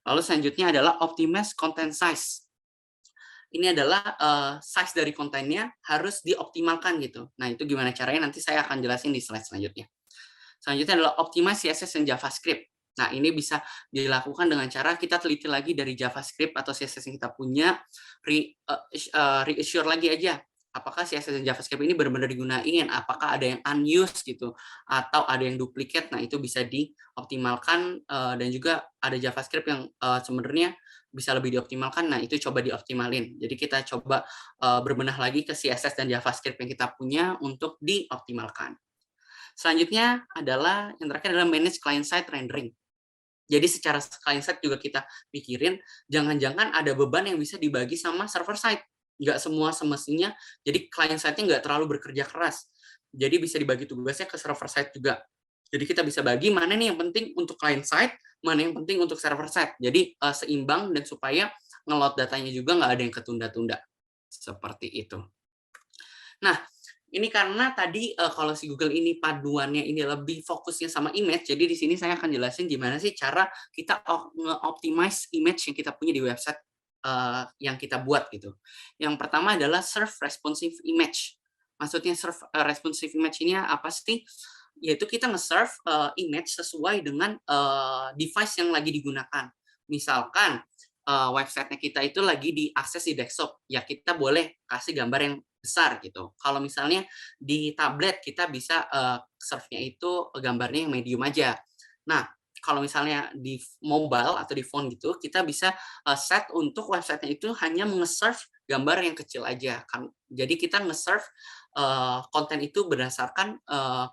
Lalu selanjutnya adalah optimize content size. Ini adalah size dari kontennya harus dioptimalkan gitu. Nah, itu gimana caranya nanti saya akan jelasin di slide selanjutnya. Selanjutnya adalah optimize CSS dan JavaScript. Nah, ini bisa dilakukan dengan cara kita teliti lagi dari JavaScript atau CSS yang kita punya, reassure lagi aja. Apakah CSS dan JavaScript ini benar-benar digunain? Apakah ada yang unused gitu? Atau ada yang duplicate? Nah, itu bisa dioptimalkan dan juga ada JavaScript yang sebenarnya bisa lebih dioptimalkan. Nah, itu coba dioptimalin. Jadi kita coba berbenah lagi ke CSS dan JavaScript yang kita punya untuk dioptimalkan. Selanjutnya adalah yang terakhir adalah manage client side rendering. Jadi secara client side juga kita pikirin jangan-jangan ada beban yang bisa dibagi sama server side. Nggak semua semestinya, jadi client side-nya nggak terlalu bekerja keras. Jadi bisa dibagi tugasnya ke server side juga. Jadi kita bisa bagi mana nih yang penting untuk client side, mana yang penting untuk server side. Jadi seimbang dan supaya nge-load datanya juga nggak ada yang ketunda-tunda. Seperti itu. Nah, ini karena tadi kalau si Google ini paduannya ini lebih fokusnya sama image, jadi di sini saya akan jelasin gimana sih cara kita nge-optimize image yang kita punya di website yang kita buat gitu. Yang pertama adalah serve responsive image. Maksudnya serve responsive image ini apa sih? Yaitu kita nge-serve image sesuai dengan device yang lagi digunakan. Misalkan websitenya kita itu lagi diakses di desktop, ya kita boleh kasih gambar yang besar gitu. Kalau misalnya di tablet kita bisa serve-nya itu gambarnya yang medium aja. Nah, kalau misalnya di mobile atau di phone gitu, kita bisa set untuk websitenya itu hanya nge-serve gambar yang kecil aja. Jadi kita nge-serve konten itu berdasarkan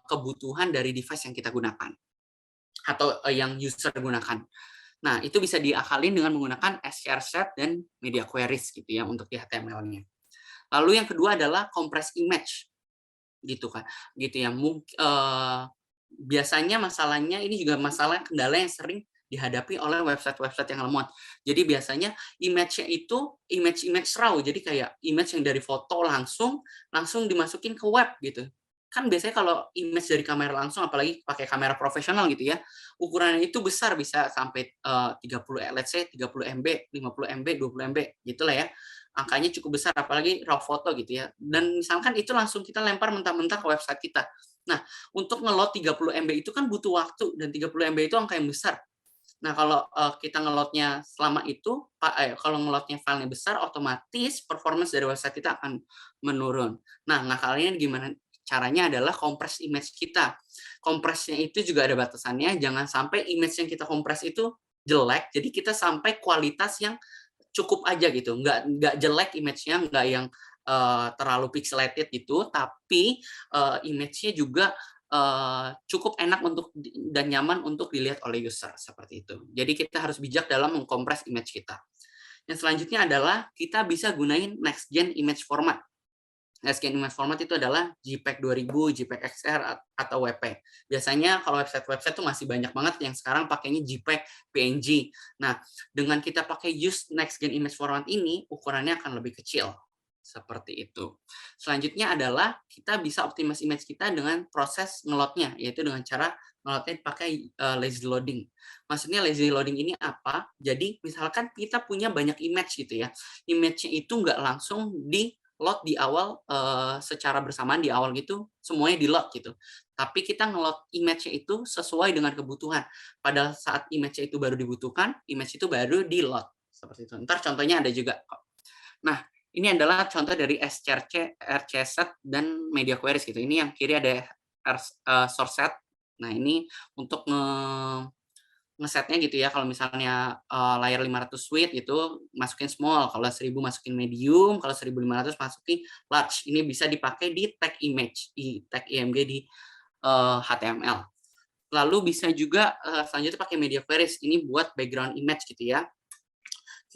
kebutuhan dari device yang kita gunakan atau yang user gunakan. Nah, itu bisa diakalin dengan menggunakan strset dan media queries gitu ya untuk di HTML-nya. Lalu yang kedua adalah compress image gitu kan. Gitu ya. Biasanya masalahnya ini juga masalah kendala yang sering dihadapi oleh website-website yang lemot. Jadi biasanya image-nya itu image raw. Jadi kayak image yang dari foto langsung dimasukin ke web gitu. Kan biasanya kalau image dari kamera langsung apalagi pakai kamera profesional gitu ya, ukurannya itu besar bisa sampai 30 let's say 30 MB, 50 MB, 20 MB gitulah ya. Angkanya cukup besar apalagi raw foto gitu ya. Dan misalkan itu langsung kita lempar mentah-mentah ke website kita. Nah, untuk nge-load 30 MB itu kan butuh waktu dan 30 MB itu angka yang besar. Nah, kalau kita nge-load-nya selama itu, kalau nge-load-nya filenya besar, otomatis performance dari website kita akan menurun. Nah, ngakalinnya gimana? Caranya adalah compress image kita. Compress-nya itu juga ada batasannya, jangan sampai image yang kita compress itu jelek, jadi kita sampai kualitas yang cukup aja gitu, nggak jelek image-nya, nggak yang terlalu pixelated gitu, tapi image-nya juga cukup enak untuk dan nyaman untuk dilihat oleh user seperti itu. Jadi kita harus bijak dalam mengkompres image kita. Yang selanjutnya adalah kita bisa gunain next gen image format. Next gen image format itu adalah JPEG 2000, JPEG XR atau WP. Biasanya kalau website-website tuh masih banyak banget yang sekarang pakainya JPEG, PNG. Nah, dengan kita pakai use next gen image format ini, ukurannya akan lebih kecil. Seperti itu. Selanjutnya adalah kita bisa optimize image kita dengan proses ngelotnya, yaitu dengan cara ngelotnya pakai lazy loading. Maksudnya lazy loading ini apa? Jadi misalkan kita punya banyak image gitu ya, image-nya itu nggak langsung di load di awal secara bersamaan di awal gitu, semuanya di load gitu. Tapi kita ngelot image-nya itu sesuai dengan kebutuhan. Pada saat image-nya itu baru dibutuhkan, image itu baru di load. Seperti itu. Ntar contohnya ada juga kok. Nah, ini adalah contoh dari SCRC, RCset, dan media queries gitu. Ini yang kiri ada source set. Nah, ini untuk ngesetnya gitu ya. Kalau misalnya layar 500 width gitu, masukin small. Kalau 1000 masukin medium. Kalau 1500 masukin large. Ini bisa dipakai di tag image, di tag IMG di HTML. Lalu bisa juga selanjutnya pakai media queries. Ini buat background image gitu ya.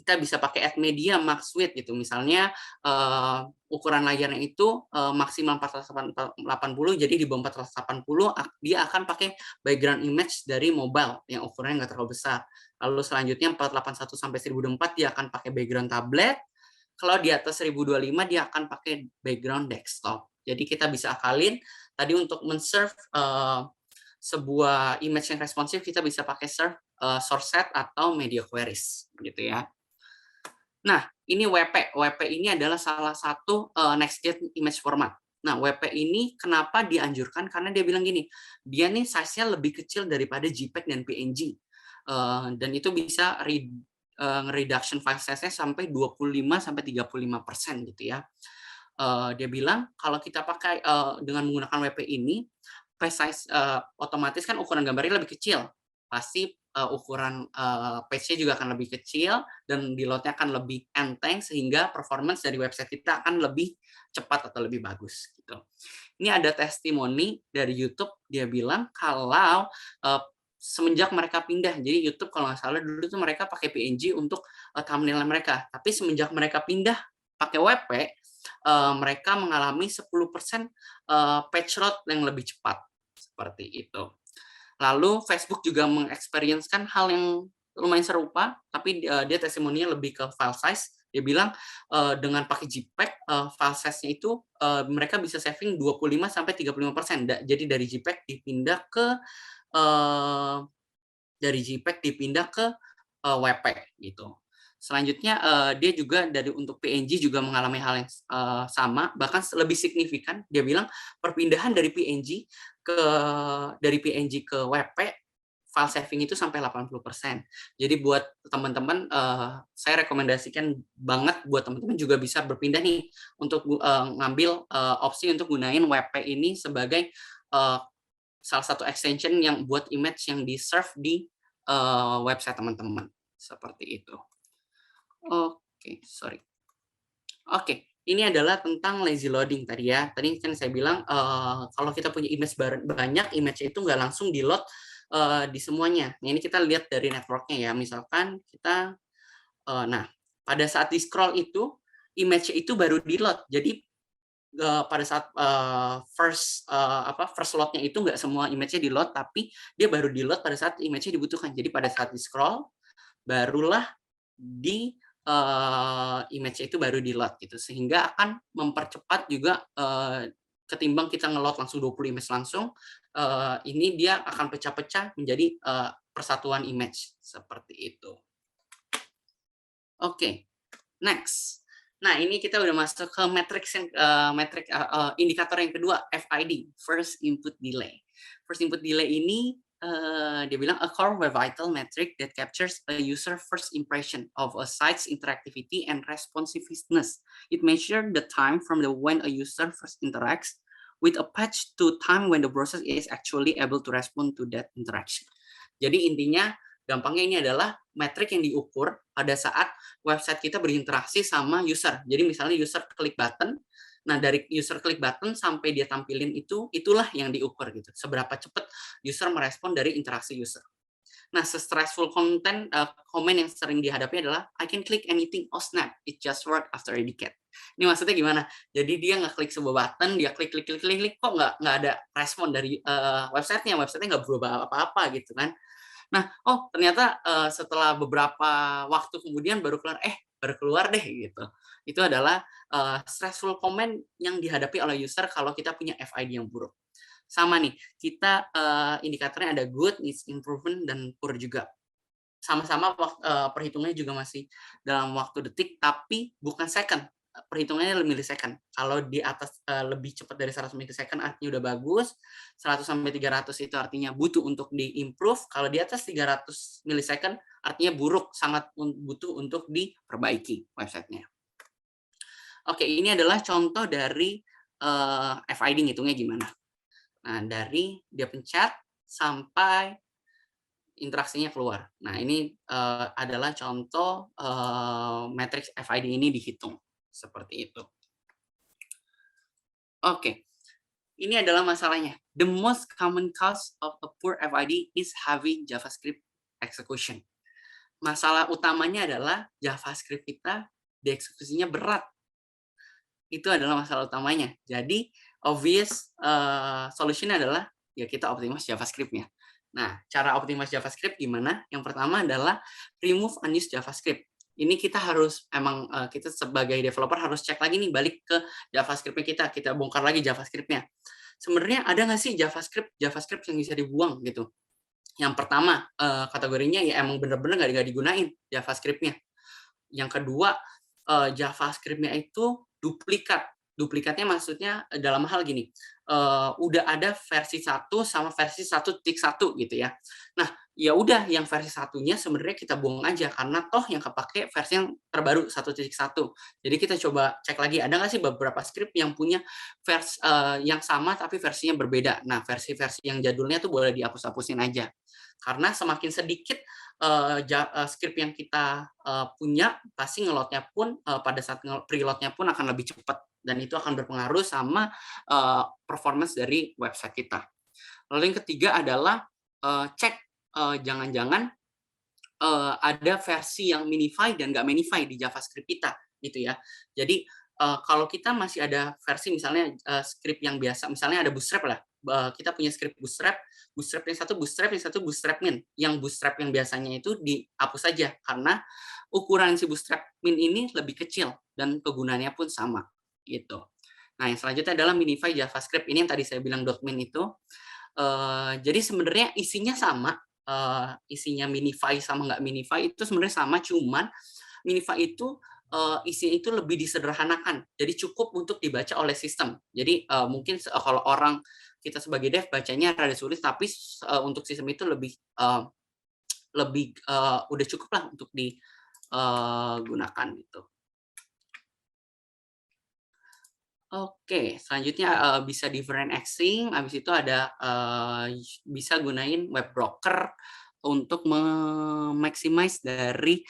Kita bisa pakai add media max width gitu. Misalnya ukuran layarnya itu maksimal 480, jadi di bawah 480 dia akan pakai background image dari mobile yang ukurannya nggak terlalu besar. Lalu selanjutnya 481 sampai 1024 dia akan pakai background tablet. Kalau di atas 1025 dia akan pakai background desktop. Jadi kita bisa akalin tadi untuk men-serve sebuah image yang responsif kita bisa pakai serve source set atau media queries gitu ya. Nah, ini WP. WP ini adalah salah satu next-gen image format. Nah, WP ini kenapa dianjurkan? Karena dia bilang gini, dia nih size-nya lebih kecil daripada JPEG dan PNG. Dan itu bisa reduction file size-nya sampai 25-35% gitu ya. Dia bilang kalau kita pakai dengan menggunakan WP ini, page size otomatis kan ukuran gambarnya lebih kecil. Pasti ukuran page-nya juga akan lebih kecil dan di load-nya akan lebih enteng sehingga performance dari website kita akan lebih cepat atau lebih bagus gitu. Ini ada testimoni dari YouTube, dia bilang kalau semenjak mereka pindah, jadi YouTube kalau nggak salah dulu tuh mereka pakai PNG untuk thumbnail mereka, tapi semenjak mereka pindah pakai WP, mereka mengalami 10% page load yang lebih cepat seperti itu. Lalu Facebook juga mengeksperienskan hal yang lumayan serupa, tapi dia testimoninya lebih ke file size. Dia bilang dengan pakai JPEG, file size-nya itu mereka bisa saving 25-35%. Jadi dari JPEG dipindah ke WP gitu. Selanjutnya dia juga untuk PNG juga mengalami hal yang sama, bahkan lebih signifikan. Dia bilang perpindahan dari PNG ke WP file saving itu sampai 80%. Jadi buat teman-teman saya rekomendasikan banget buat teman-teman juga bisa berpindah nih untuk ngambil opsi untuk gunain WP ini sebagai salah satu extension yang buat image yang di-serve di website teman-teman. Seperti itu. Oke, sorry. Oke, ini adalah tentang lazy loading tadi ya. Tadi kan saya bilang kalau kita punya image banyak, image itu nggak langsung di-load di semuanya. Nah, ini kita lihat dari networknya ya. Misalkan kita, nah pada saat di-scroll itu, image itu baru di-load. Jadi pada saat first load-nya itu nggak semua image-nya di-load, tapi dia baru di-load pada saat image-nya dibutuhkan. Jadi pada saat di-scroll, barulah di image itu baru di-load gitu, sehingga akan mempercepat juga ketimbang kita nge-load langsung 20 image langsung, ini dia akan pecah-pecah menjadi persatuan image seperti itu. Oke, next. Nah, ini kita udah masuk ke indikator yang kedua, FID, First Input Delay. First Input Delay ini dia bilang a core vital metric that captures a user first impression of a site's interactivity and responsiveness. It measures the time from when a user first interacts with a page to time when the browser is actually able to respond to that interaction. Jadi intinya gampangnya ini adalah metrik yang diukur pada saat website kita berinteraksi sama user. Jadi misalnya user klik button, nah dari user klik button sampai dia tampilin itulah yang diukur gitu. Seberapa cepat user merespon dari interaksi user. Nah, stressful comment yang sering dihadapi adalah I can click anything, oh snap, it just work after a decade. Ini maksudnya gimana? Jadi dia ngeklik sebuah button, dia klik, kok nggak ada respon dari websitenya nggak berubah apa-apa gitu kan. Nah, ternyata setelah beberapa waktu kemudian baru keluar deh gitu. Itu adalah stressful comment yang dihadapi oleh user kalau kita punya FID yang buruk. Sama nih, kita indikatornya ada good, needs improvement, dan poor juga. Sama-sama perhitungannya juga masih dalam waktu detik, tapi bukan second. Perhitungannya millisecond. Kalau di atas lebih cepat dari 100 millisecond artinya udah bagus, 100-300 itu artinya butuh untuk di-improve, kalau di atas 300 millisecond artinya buruk, sangat butuh untuk diperbaiki websitenya. Oke, ini adalah contoh dari FID ngitungnya gimana. Nah, dari dia pencet sampai interaksinya keluar. Nah, ini adalah contoh matriks FID ini dihitung. Seperti itu. Oke, ini adalah masalahnya. The most common cause of a poor FID is heavy JavaScript execution. Masalah utamanya adalah JavaScript kita dieksekusinya berat. Itu adalah masalah utamanya. Jadi, obvious solution adalah ya kita optimize JavaScript-nya. Nah, cara optimize JavaScript gimana? Yang pertama adalah remove unused JavaScript. Ini kita harus emang, kita sebagai developer harus cek lagi nih, balik ke JavaScript-nya kita bongkar lagi JavaScript-nya. Sebenarnya ada nggak sih JavaScript yang bisa dibuang gitu? Yang pertama, kategorinya ya emang bener-bener nggak digunain JavaScript-nya. Yang kedua, JavaScript-nya itu duplikat. Duplikatnya maksudnya dalam hal gini, udah ada versi 1 sama versi 1.1 gitu ya. Nah, ya udah yang versi satunya sebenarnya kita buang aja karena toh yang kepake versi yang terbaru 1.1. Jadi kita coba cek lagi ada nggak sih beberapa script yang punya yang sama tapi versinya berbeda. Nah, versi-versi yang jadulnya tuh boleh dihapus-hapusin aja. Karena semakin sedikit script yang kita punya, pasti ngeloadnya pun pada saat preloadnya pun akan lebih cepat dan itu akan berpengaruh sama performance dari website kita. Lalu yang ketiga adalah cek jangan-jangan ada versi yang minify dan nggak minify di JavaScript kita gitu ya. Jadi kalau kita masih ada versi misalnya script yang biasa, misalnya ada Bootstrap lah, kita punya script Bootstrap yang satu Bootstrap min. Yang Bootstrap yang biasanya itu dihapus saja karena ukuran si Bootstrap min ini lebih kecil dan kegunaannya pun sama gitu. Nah, yang selanjutnya adalah minify JavaScript. Ini yang tadi saya bilang .min itu. Jadi sebenarnya isinya sama, isinya minify sama nggak minify itu sebenarnya sama, cuman minify itu isinya itu lebih disederhanakan. Jadi cukup untuk dibaca oleh sistem. Jadi mungkin kalau orang kita sebagai dev bacanya rada sulit, tapi untuk sistem itu lebih udah cukup lah untuk digunakan gitu. Oke, selanjutnya bisa different axing, habis itu ada bisa gunain web broker untuk maximize dari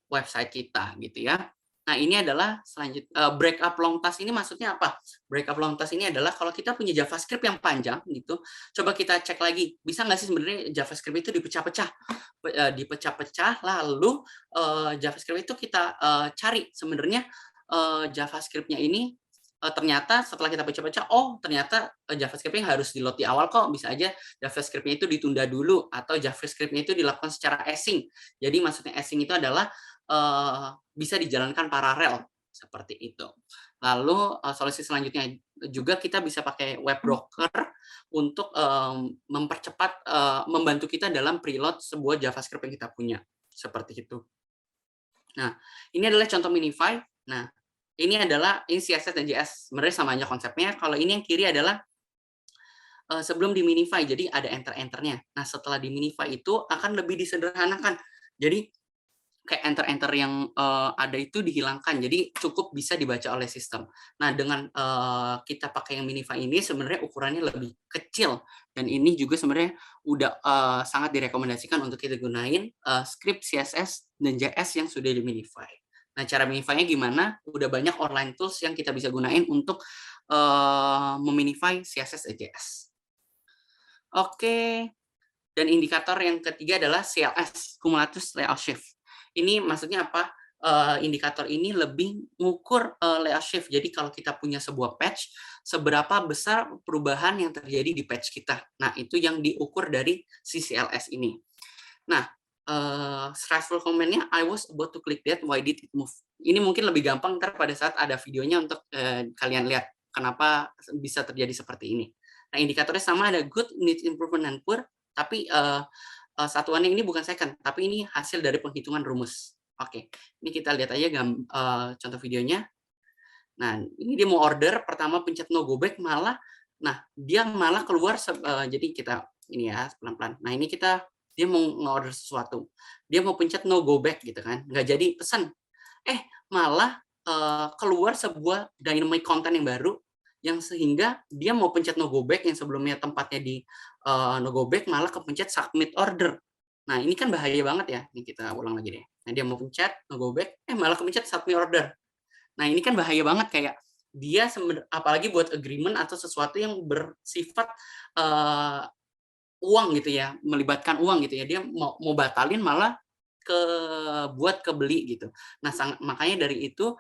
website kita gitu ya. Nah, ini adalah breakup long task ini maksudnya apa? Breakup long task ini adalah kalau kita punya JavaScript yang panjang gitu, coba kita cek lagi, bisa nggak sih sebenarnya JavaScript itu dipecah-pecah, lalu JavaScript itu kita cari sebenarnya JavaScript-nya ini ternyata setelah kita pecah-pecah, oh ternyata JavaScript-nya harus di-load di awal kok, bisa aja JavaScript-nya itu ditunda dulu, atau JavaScript-nya itu dilakukan secara async. Jadi maksudnya async itu adalah bisa dijalankan paralel, seperti itu. Lalu solusi selanjutnya juga kita bisa pakai web broker untuk mempercepat, membantu kita dalam preload sebuah JavaScript yang kita punya, seperti itu. Nah, ini adalah contoh minify. Nah, ini CSS dan JS. Sebenarnya sama aja konsepnya. Kalau ini yang kiri adalah sebelum di minify, jadi ada enter-enternya. Nah, setelah di minify itu akan lebih disederhanakan. Jadi kayak enter-enter yang ada itu dihilangkan, jadi cukup bisa dibaca oleh sistem. Nah, dengan kita pakai yang minify ini sebenarnya ukurannya lebih kecil, dan ini juga sebenarnya udah sangat direkomendasikan untuk kita gunain script CSS dan JS yang sudah di minify. Nah, cara minify-nya gimana? Udah banyak online tools yang kita bisa gunain untuk meminify CSS dan JS. Oke, dan indikator yang ketiga adalah CLS, Cumulative Layout Shift. Ini maksudnya apa? Indikator ini lebih mengukur layout shift. Jadi kalau kita punya sebuah patch, seberapa besar perubahan yang terjadi di patch kita. Nah, itu yang diukur dari si CLS ini. Nah, stressful comment-nya, I was about to click that, why did it move? Ini mungkin lebih gampang ntar pada saat ada videonya untuk kalian lihat kenapa bisa terjadi seperti ini. Nah, indikatornya sama, ada good, needs improvement, dan poor, tapi satuannya ini bukan second, tapi ini hasil dari penghitungan rumus. Oke, ini kita lihat aja contoh videonya. Nah, ini dia mau order, pertama pencet no go back, dia malah keluar, jadi kita, ini ya, pelan-pelan. Nah, ini dia mau nge-order sesuatu. Dia mau pencet no go back gitu kan, nggak jadi pesan. Malah keluar sebuah dynamic content yang baru, yang sehingga dia mau pencet no go back yang sebelumnya tempatnya di no go back malah kepencet submit order. Nah, ini kan bahaya banget ya. Ini kita ulang lagi deh. Nah, dia mau pencet no go back, malah kepencet submit order. Nah, ini kan bahaya banget, kayak dia apalagi buat agreement atau sesuatu yang bersifat uang gitu ya, melibatkan uang gitu ya. Dia mau batalin malah buat kebeli gitu. Nah, makanya dari itu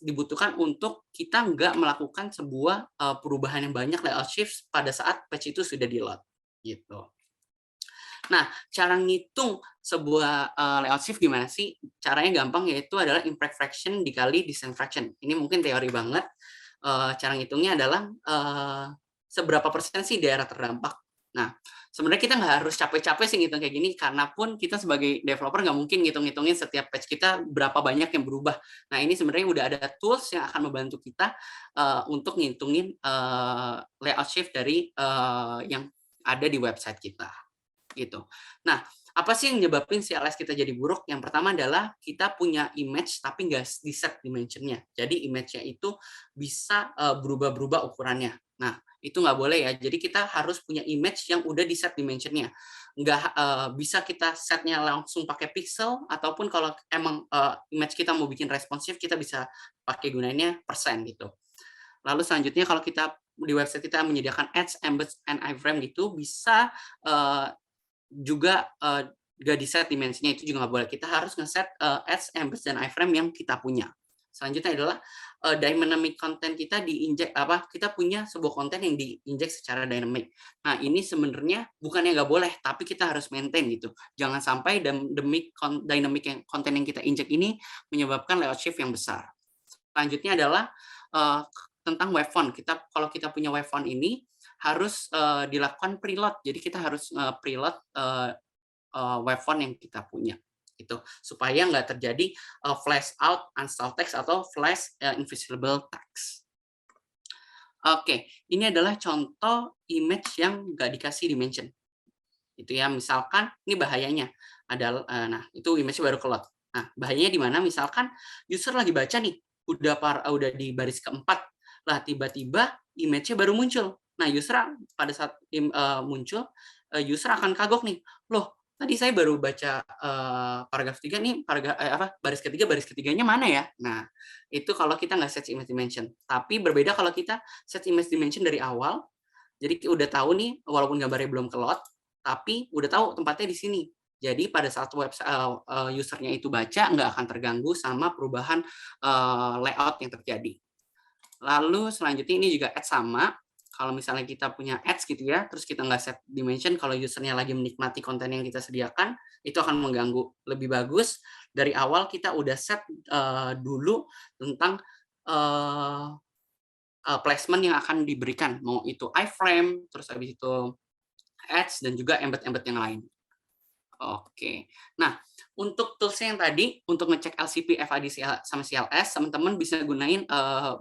dibutuhkan untuk kita nggak melakukan sebuah perubahan yang banyak layout shift pada saat patch itu sudah di-load gitu. Nah, cara ngitung sebuah layout shift gimana sih? Caranya gampang, yaitu adalah impact fraction dikali distance fraction. Ini mungkin teori banget. Cara ngitungnya adalah seberapa persen sih daerah terdampak. Nah, sebenarnya kita nggak harus capek-capek sih ngitung kayak gini, karena pun kita sebagai developer nggak mungkin ngitung-ngitungin setiap page kita berapa banyak yang berubah. Nah, ini sebenarnya udah ada tools yang akan membantu kita untuk ngitungin layout shift dari yang ada di website kita gitu. Nah, apa sih yang nyebabin CLS kita jadi buruk? Yang pertama adalah kita punya image tapi nggak di set dimensionnya. Jadi image-nya itu bisa berubah-berubah ukurannya. Nah, itu nggak boleh ya. Jadi kita harus punya image yang udah di set dimensionnya. Nggak bisa kita setnya langsung pakai pixel, ataupun kalau emang image kita mau bikin responsif, kita bisa pakai gunainnya persen gitu. Lalu selanjutnya kalau kita di website kita menyediakan ads, embeds, and iframe gitu, bisa juga gak di set dimensinya, itu juga nggak boleh. Kita harus ngeset ads, embeds, dan iframe yang kita punya. Selanjutnya adalah dynamic content kita diinjek kita punya sebuah konten yang diinjek secara dynamic. Nah, ini sebenarnya bukannya nggak boleh, tapi kita harus maintain gitu. Jangan sampai dynamic konten yang kita injek ini menyebabkan layout shift yang besar. Selanjutnya adalah tentang web font. Kalau kita punya web font ini harus dilakukan preload. Jadi kita harus preload web font yang kita punya itu, supaya nggak terjadi flash out unstyled text atau flash invisible text. Oke, ini adalah contoh image yang nggak dikasih dimension. Itu ya, misalkan ini bahayanya adalah nah itu image baru keluar. Nah, bahayanya di mana? Misalkan user lagi baca nih, udah di baris keempat, lah tiba-tiba image-nya baru muncul. Nah, user pada saat muncul, user akan kagok nih, loh tadi saya baru baca paragraf 3 nih, baris ketiga, baris ketiganya mana ya? Nah, itu kalau kita nggak set image dimension. Tapi berbeda kalau kita set image dimension dari awal, jadi udah tahu nih, walaupun gambarnya belum kelot, tapi udah tahu tempatnya di sini. Jadi pada saat website usernya itu baca, nggak akan terganggu sama perubahan layout yang terjadi. Lalu selanjutnya ini juga ads sama. Kalau misalnya kita punya ads gitu ya, terus kita nggak set dimension, kalau usernya lagi menikmati konten yang kita sediakan, itu akan mengganggu. Lebih bagus dari awal kita udah set dulu tentang placement yang akan diberikan, mau itu iframe, terus habis itu ads, dan juga embed-embed yang lain. Oke. Nah, untuk tools yang tadi, untuk ngecek LCP, FID, sama CLS, teman-teman bisa gunain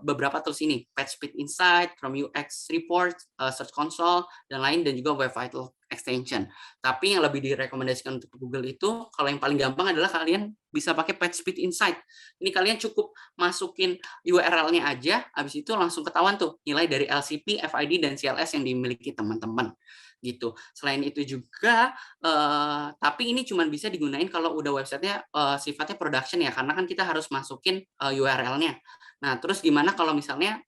beberapa tools ini. PageSpeed Insight, Chrome UX Report, Search Console, dan lain, dan juga Web Vital Extension. Tapi yang lebih direkomendasikan untuk Google itu, kalau yang paling gampang adalah kalian bisa pakai PageSpeed Insight. Ini kalian cukup masukin URL-nya aja, habis itu langsung ketahuan tuh nilai dari LCP, FID, dan CLS yang dimiliki teman-teman. Gitu. Selain itu juga, tapi ini cuma bisa digunain kalau udah websitenya sifatnya production ya, karena kan kita harus masukin URL-nya. Nah, terus gimana kalau misalnya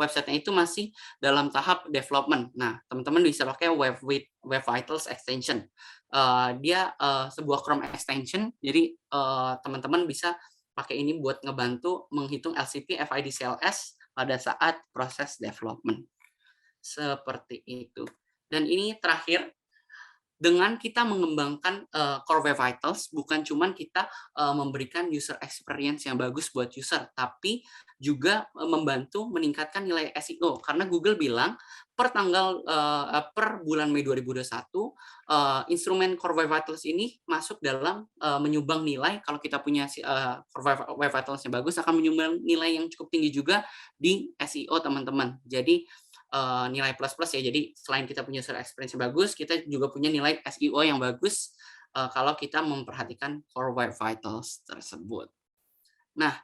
websitenya itu masih dalam tahap development? Nah, teman-teman bisa pakai Web Vitals Extension. Dia sebuah Chrome extension, jadi teman-teman bisa pakai ini buat ngebantu menghitung LCP, FID, CLS pada saat proses development. Seperti itu. Dan ini terakhir, dengan kita mengembangkan Core Web Vitals, bukan cuma kita memberikan user experience yang bagus buat user, tapi juga membantu meningkatkan nilai SEO. Karena Google bilang per bulan Mei 2021, instrumen Core Web Vitals ini masuk dalam menyumbang nilai. Kalau kita punya Core Web Vitals yang bagus, akan menyumbang nilai yang cukup tinggi juga di SEO, teman-teman. Jadi nilai plus-plus ya. Jadi selain kita punya user experience yang bagus, kita juga punya nilai SEO yang bagus kalau kita memperhatikan Core Web Vitals tersebut. Nah,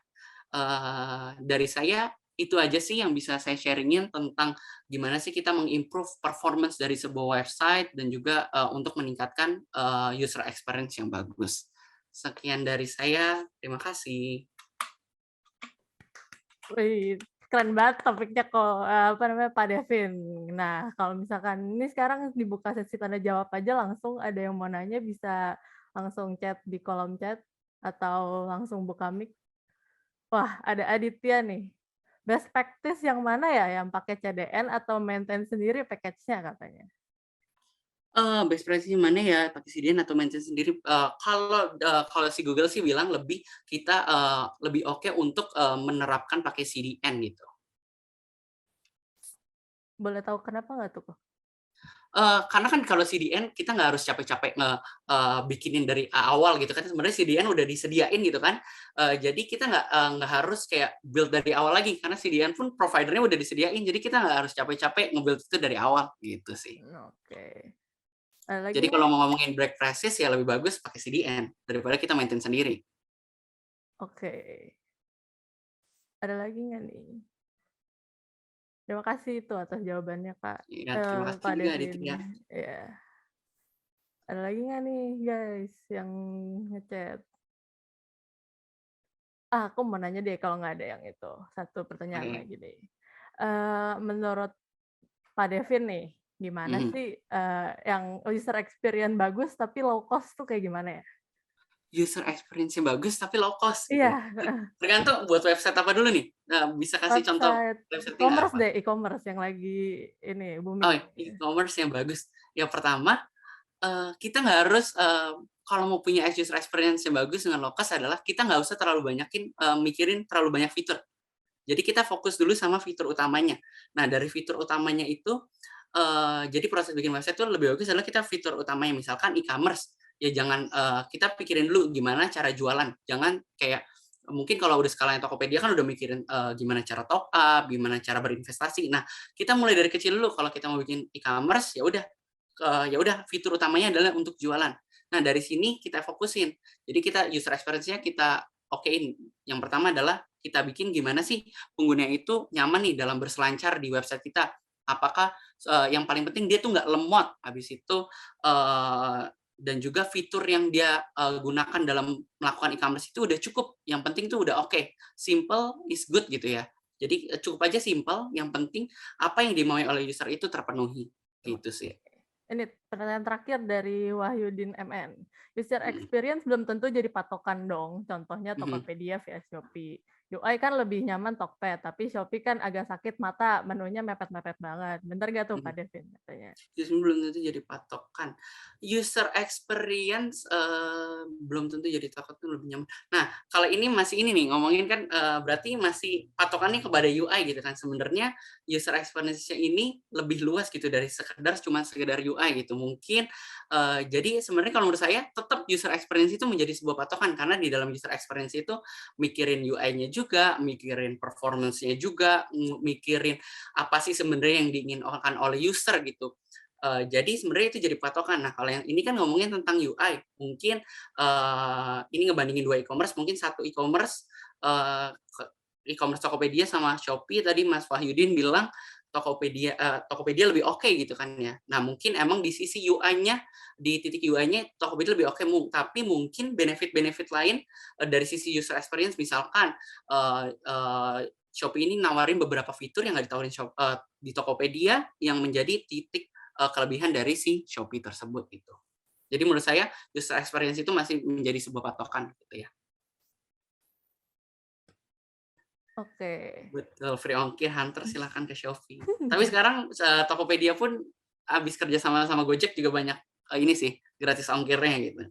dari saya itu aja sih yang bisa saya sharingin tentang gimana sih kita mengimprove performance dari sebuah website, dan juga untuk meningkatkan user experience yang bagus. Sekian dari saya, terima kasih. Wih, keren banget topiknya kok, apa namanya, Pak Devin. Nah, kalau misalkan ini sekarang dibuka sesi tanya jawab aja, langsung ada yang mau nanya bisa langsung chat di kolom chat atau langsung buka mic. Wah, ada Aditya nih. Best practice yang mana ya, yang pakai CDN atau maintain sendiri package-nya katanya? Best practice mana ya, pakai CDN atau maintain sendiri? Kalau si Google sih bilang kita lebih oke untuk, menerapkan pakai CDN gitu. Boleh tahu kenapa nggak tuh? Karena kan kalau CDN kita nggak harus capek-capek bikinin dari awal gitu kan, sebenarnya CDN udah disediain gitu kan. Jadi kita nggak harus kayak build dari awal lagi, karena CDN pun provider-nya udah disediain, jadi kita nggak harus capek-capek nge-build itu dari awal, gitu sih. Oke. Ada lagi Jadi nggak? kalau mau ngomongin break practice ya lebih bagus pakai CDN, daripada kita maintain sendiri. Oke. Ada lagi nggak nih? Terima kasih itu atas jawabannya, Kak, Ya terima kasih Pak juga Devin. Aditya. Iya. Ada lagi nggak nih guys yang ngechat? Aku mau nanya deh kalau nggak ada yang itu, satu pertanyaan Oke. lagi deh. Menurut Pak Devin nih, gimana Mhm. sih, yang user experience bagus tapi low cost tuh kayak gimana ya? User experience-nya bagus tapi low cost gitu Iya, ya. heeh, Tergantung buat website apa dulu nih? Nah, bisa kasih contoh website website-nya nggak e-commerce apa? deh, e-commerce yang lagi ini Oh, booming. e-commerce yang bagus. Yang pertama, kita nggak harus, kalau mau punya user experience yang bagus dengan low cost adalah kita nggak usah terlalu banyakin, mikirin terlalu banyak fitur. Jadi kita fokus dulu sama fitur utamanya. Nah, dari fitur utamanya itu, jadi proses bikin website itu lebih bagus adalah kita fitur utamanya, misalkan e-commerce, ya jangan, kita pikirin dulu gimana cara jualan. Jangan kayak mungkin kalau udah skalanya Tokopedia kan udah mikirin, gimana cara top up, gimana cara berinvestasi. Nah, kita mulai dari kecil dulu kalau kita mau bikin e-commerce, ya udah fitur utamanya adalah untuk jualan. Nah, dari sini kita fokusin. Jadi kita user experience-nya kita okein. Yang pertama adalah kita bikin gimana sih pengguna itu nyaman nih dalam berselancar di website kita. Apakah yang paling penting dia tuh nggak lemot, habis itu dan juga fitur yang dia gunakan dalam melakukan e-commerce itu udah cukup. Yang penting tuh udah oke. Simple is good gitu ya. Jadi cukup aja simple, yang penting apa yang dimaui oleh user itu terpenuhi. Gitu sih. Oke. Ini pertanyaan terakhir dari Wahyudin MN. User Mhm. experience belum tentu jadi patokan dong. Contohnya Mhm. Tokopedia via Shopee. UI kan lebih nyaman Tokped, tapi Shopee kan agak sakit mata, menunya mepet-mepet banget. Bener nggak tuh Mhm. Pak Devin katanya? Justru belum tentu jadi patokan. User experience, belum tentu jadi takut tuh lebih nyaman. Nah, kalau ini masih ini nih, ngomongin kan, berarti masih patokannya kepada UI gitu kan. Sebenarnya user experience-nya ini lebih luas gitu dari sekedar UI gitu. Mungkin, jadi sebenarnya kalau menurut saya tetap user experience itu menjadi sebuah patokan, karena di dalam user experience itu mikirin UI-nya juga, mikirin performance-nya juga, mikirin apa sih sebenarnya yang diinginkan oleh user gitu. Jadi sebenarnya itu jadi patokan. Nah, kalau yang ini kan ngomongin tentang UI, mungkin ini ngebandingin dua e-commerce, mungkin satu e-commerce, e-commerce Tokopedia sama Shopee tadi Mas Wahyudin bilang Tokopedia lebih oke gitu kan ya. Nah, mungkin emang di sisi UI-nya, di titik UI-nya Tokopedia lebih oke, tapi mungkin benefit-benefit lain dari sisi user experience misalkan Shopee ini nawarin beberapa fitur yang nggak ditawarin di Tokopedia yang menjadi titik kelebihan dari si Shopee tersebut gitu. Jadi menurut saya user experience itu masih menjadi sebuah patokan gitu ya. Oke. Betul, free ongkir Hunter silahkan ke Shopee. Tapi sekarang Tokopedia pun habis kerja sama sama Gojek juga banyak ini sih gratis ongkirnya gitu.